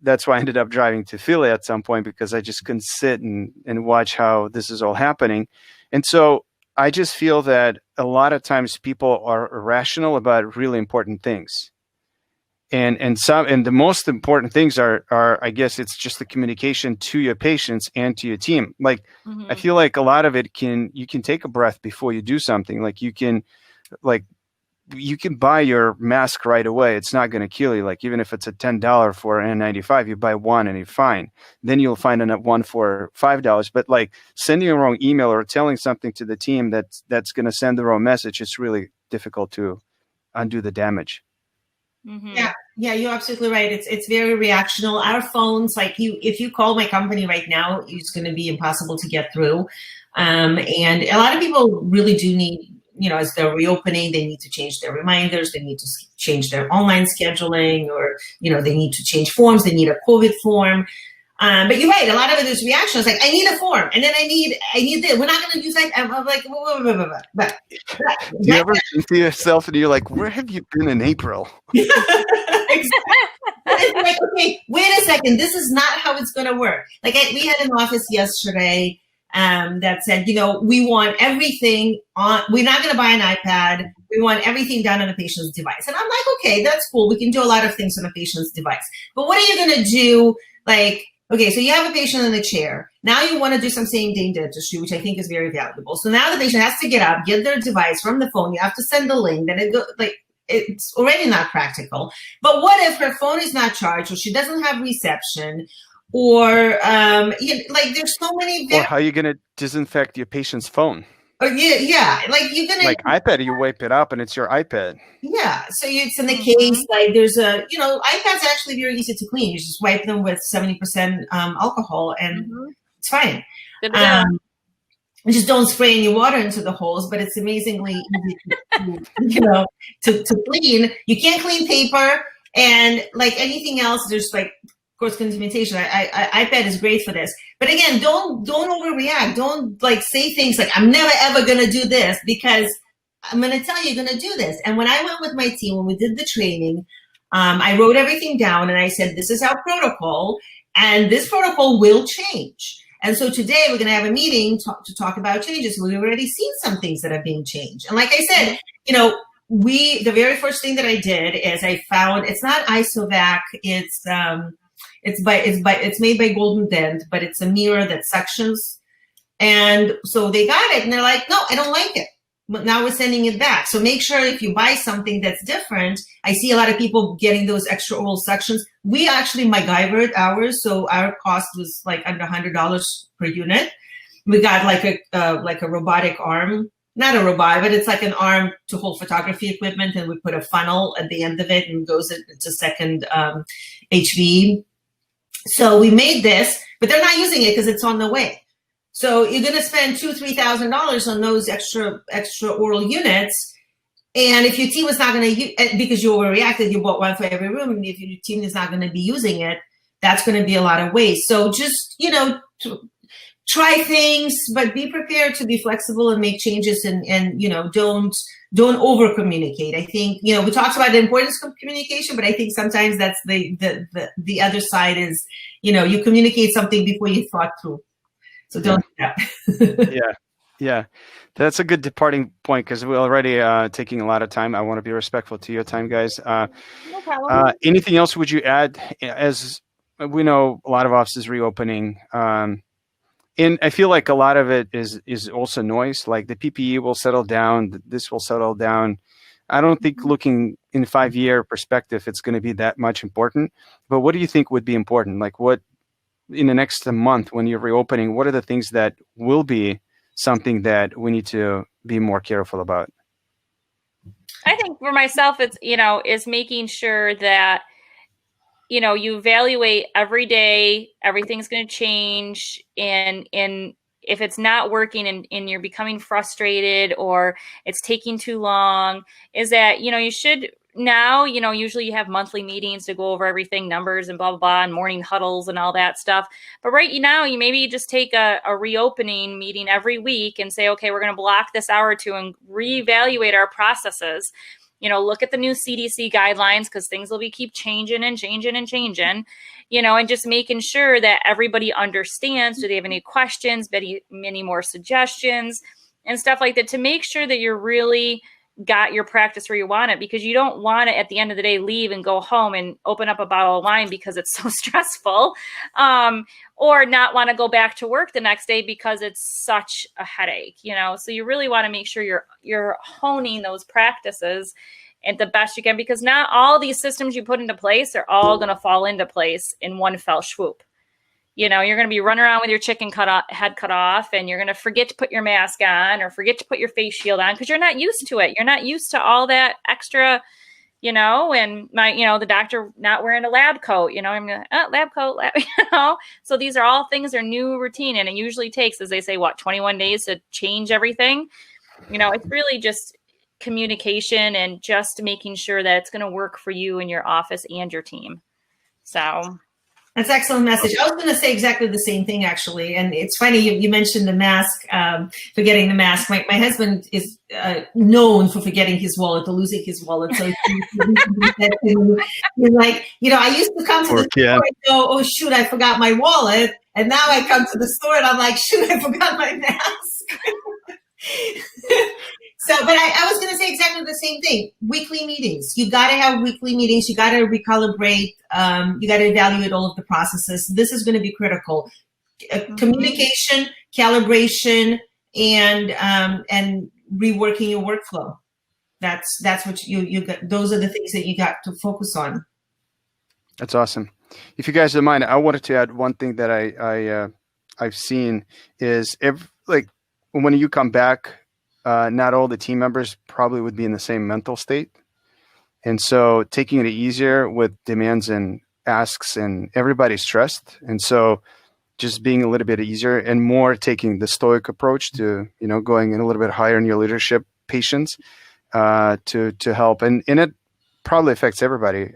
that's why I ended up driving to Philly at some point, because I just couldn't sit and watch how this is all happening. And so I just feel that a lot of times people are irrational about really important things. And the most important things are I guess it's just the communication to your patients and to your team. Like, I feel like a lot of it you can take a breath before you do something. Like you can buy your mask right away. It's not going to kill you. Like, even if it's a $10 for an N95, you buy one and you're fine. Then you'll find one for $5. But like sending a wrong email or telling something to the team that's going to send the wrong message, it's really difficult to undo the damage. Yeah, you're absolutely right. It's very reactional. Our phones, like if you call my company right now, it's going to be impossible to get through. And a lot of people really do need, as they're reopening, they need to change their reminders, they need to change their online scheduling, or, they need to change forms, they need a COVID form. But you're right, a lot of it is reactions. Like, I need a form, and then I need this. We're not going to use that. I'm like, do you ever think to yourself and you're like, where have you been in April? Exactly. It's like, okay, wait a second. This is not how it's going to work. Like, we had an office yesterday that said, we want everything on. We're not going to buy an iPad. We want everything done on a patient's device. And I'm like, okay, that's cool. We can do a lot of things on a patient's device. But what are you going to do? Like, okay, so you have a patient in a chair. Now you want to do some same-day dentistry, which I think is very valuable. So now the patient has to get up, get their device from the phone. You have to send the link. Then it's already not practical. But what if her phone is not charged, or she doesn't have reception, or there's so many. Or how are you going to disinfect your patient's phone? Yeah, like you're gonna like iPad, you wipe it up and it's your iPad. Yeah, so it's in the case like there's iPads are actually very easy to clean. You just wipe them with 70% alcohol and it's fine. Just don't spray any water into the holes, but it's amazingly easy to clean. You can't clean paper, and like anything else, there's like course contamination. iPad is great for this. But again, don't overreact. Don't like say things like, I'm never ever gonna do this, because I'm gonna tell you you're gonna do this. And when I went with my team, when we did the training, I wrote everything down and I said, this is our protocol, and this protocol will change. And so today we're gonna have a meeting to talk about changes. We've already seen some things that are being changed. And like I said, the very first thing that I did is I found, it's not Isovac, it's made by Golden Dent, but it's a mirror that suctions. And so they got it and they're like, no, I don't like it. But now we're sending it back. So make sure if you buy something that's different, I see a lot of people getting those extra oral suctions. We actually MacGyvered ours. So our cost was like under $100 per unit. We got like a robotic arm, not a robot, but it's like an arm to hold photography equipment. And we put a funnel at the end of it and goes into second HV. So we made this, but they're not using it because it's on the way. So you're going to spend $2,000-$3,000 on those extra oral units. And if your team is not going to, because you overreacted, you bought one for every room, and if your team is not going to be using it, that's going to be a lot of waste. So just, try things, but be prepared to be flexible and make changes, and don't over communicate. I think, we talked about the importance of communication, but I think sometimes that's the other side is, you communicate something before you thought through. So don't do that. Yeah. That's a good departing point, because we're already taking a lot of time. I want to be respectful to your time, guys. No problem. Anything else would you add? As we know, a lot of offices reopening. And I feel like a lot of it is also noise. Like the PPE will settle down. This will settle down. I don't think looking in 5-year perspective, it's going to be that much important. But what do you think would be important? Like what in the next month when you're reopening, what are the things that will be something that we need to be more careful about? I think for myself, it's, is making sure that, you evaluate every day, everything's going to change. And if it's not working and you're becoming frustrated or it's taking too long, is that, you should now, usually you have monthly meetings to go over everything, numbers and blah, blah, blah, and morning huddles and all that stuff. But right now, you maybe just take a reopening meeting every week and say, okay, we're going to block this hour or two and reevaluate our processes. look at the new CDC guidelines, because things will keep changing and changing and changing, and just making sure that everybody understands. Do they have any questions, many more suggestions and stuff like that, to make sure that you're really got your practice where you want it, because you don't want to, at the end of the day, leave and go home and open up a bottle of wine because it's so stressful, or not want to go back to work the next day because it's such a headache, so you really want to make sure you're honing those practices at the best you can, because not all these systems you put into place are all going to fall into place in one fell swoop. You're going to be running around with your head cut off, and you're going to forget to put your mask on or forget to put your face shield on because you're not used to it. You're not used to all that extra, and the doctor not wearing a lab coat, I'm going to, lab coat, So these are all things are new routine. And it usually takes, as they say, 21 days to change everything. It's really just communication and just making sure that it's going to work for you and your office and your team. So that's an excellent message. I was going to say exactly the same thing, actually. And it's funny, you mentioned the mask, forgetting the mask. My husband is known for forgetting his wallet or losing his wallet. So he's like, I used to come to the store and go, oh, shoot, I forgot my wallet. And now I come to the store and I'm like, shoot, I forgot my mask. But I was going to say exactly the same thing. Weekly meetings. You got to have weekly meetings. You got to recalibrate. You got to evaluate all of the processes. This is going to be critical. Communication, calibration, and reworking your workflow. That's what you got. Those are the things that you got to focus on. That's awesome. If you guys don't mind, I wanted to add one thing that I've seen is when you come back, not all the team members probably would be in the same mental state. And so taking it easier with demands and asks, and everybody's stressed. And so just being a little bit easier and more taking the stoic approach to, going in a little bit higher in your leadership patience to help. And it probably affects everybody,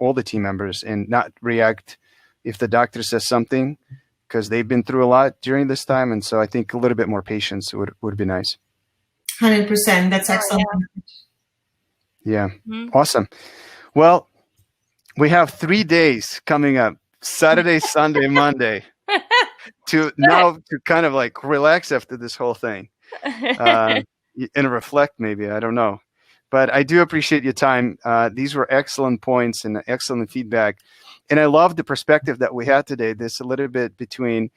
all the team members, and not react if the doctor says something, because they've been through a lot during this time. And so I think a little bit more patience would be nice. 100%. That's excellent. Yeah. Awesome. Well, we have 3 days coming up, Saturday, Sunday, Monday, to kind of relax after this whole thing and reflect, maybe. I don't know. But I do appreciate your time. These were excellent points and excellent feedback. And I love the perspective that we had today. This a little bit between,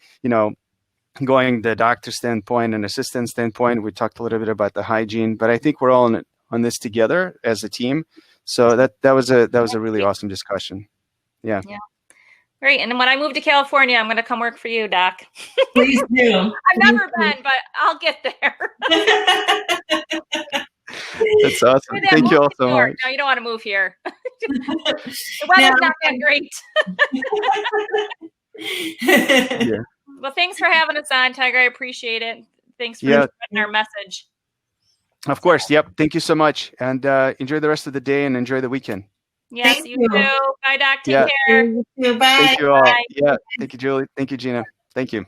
going the doctor standpoint and assistant standpoint. We talked a little bit about the hygiene, but I think we're all on this together as a team. So that was a really awesome discussion. Yeah. Great. And then when I move to California, I'm going to come work for you, Doc. Please do. I've never been, but I'll get there. That's awesome. Thank you all so much. No, you don't want to move here. The weather's not that great. Yeah. Well, thanks for having us on, Tiger. I appreciate it. Thanks for spreading our message. Of course. Yep. Thank you so much. And enjoy the rest of the day and enjoy the weekend. Yes, Thank you you. too. Bye, Doc. Take care. Bye. Thank you all. Bye. Yeah. Thank you, Julie. Thank you, Gina. Thank you.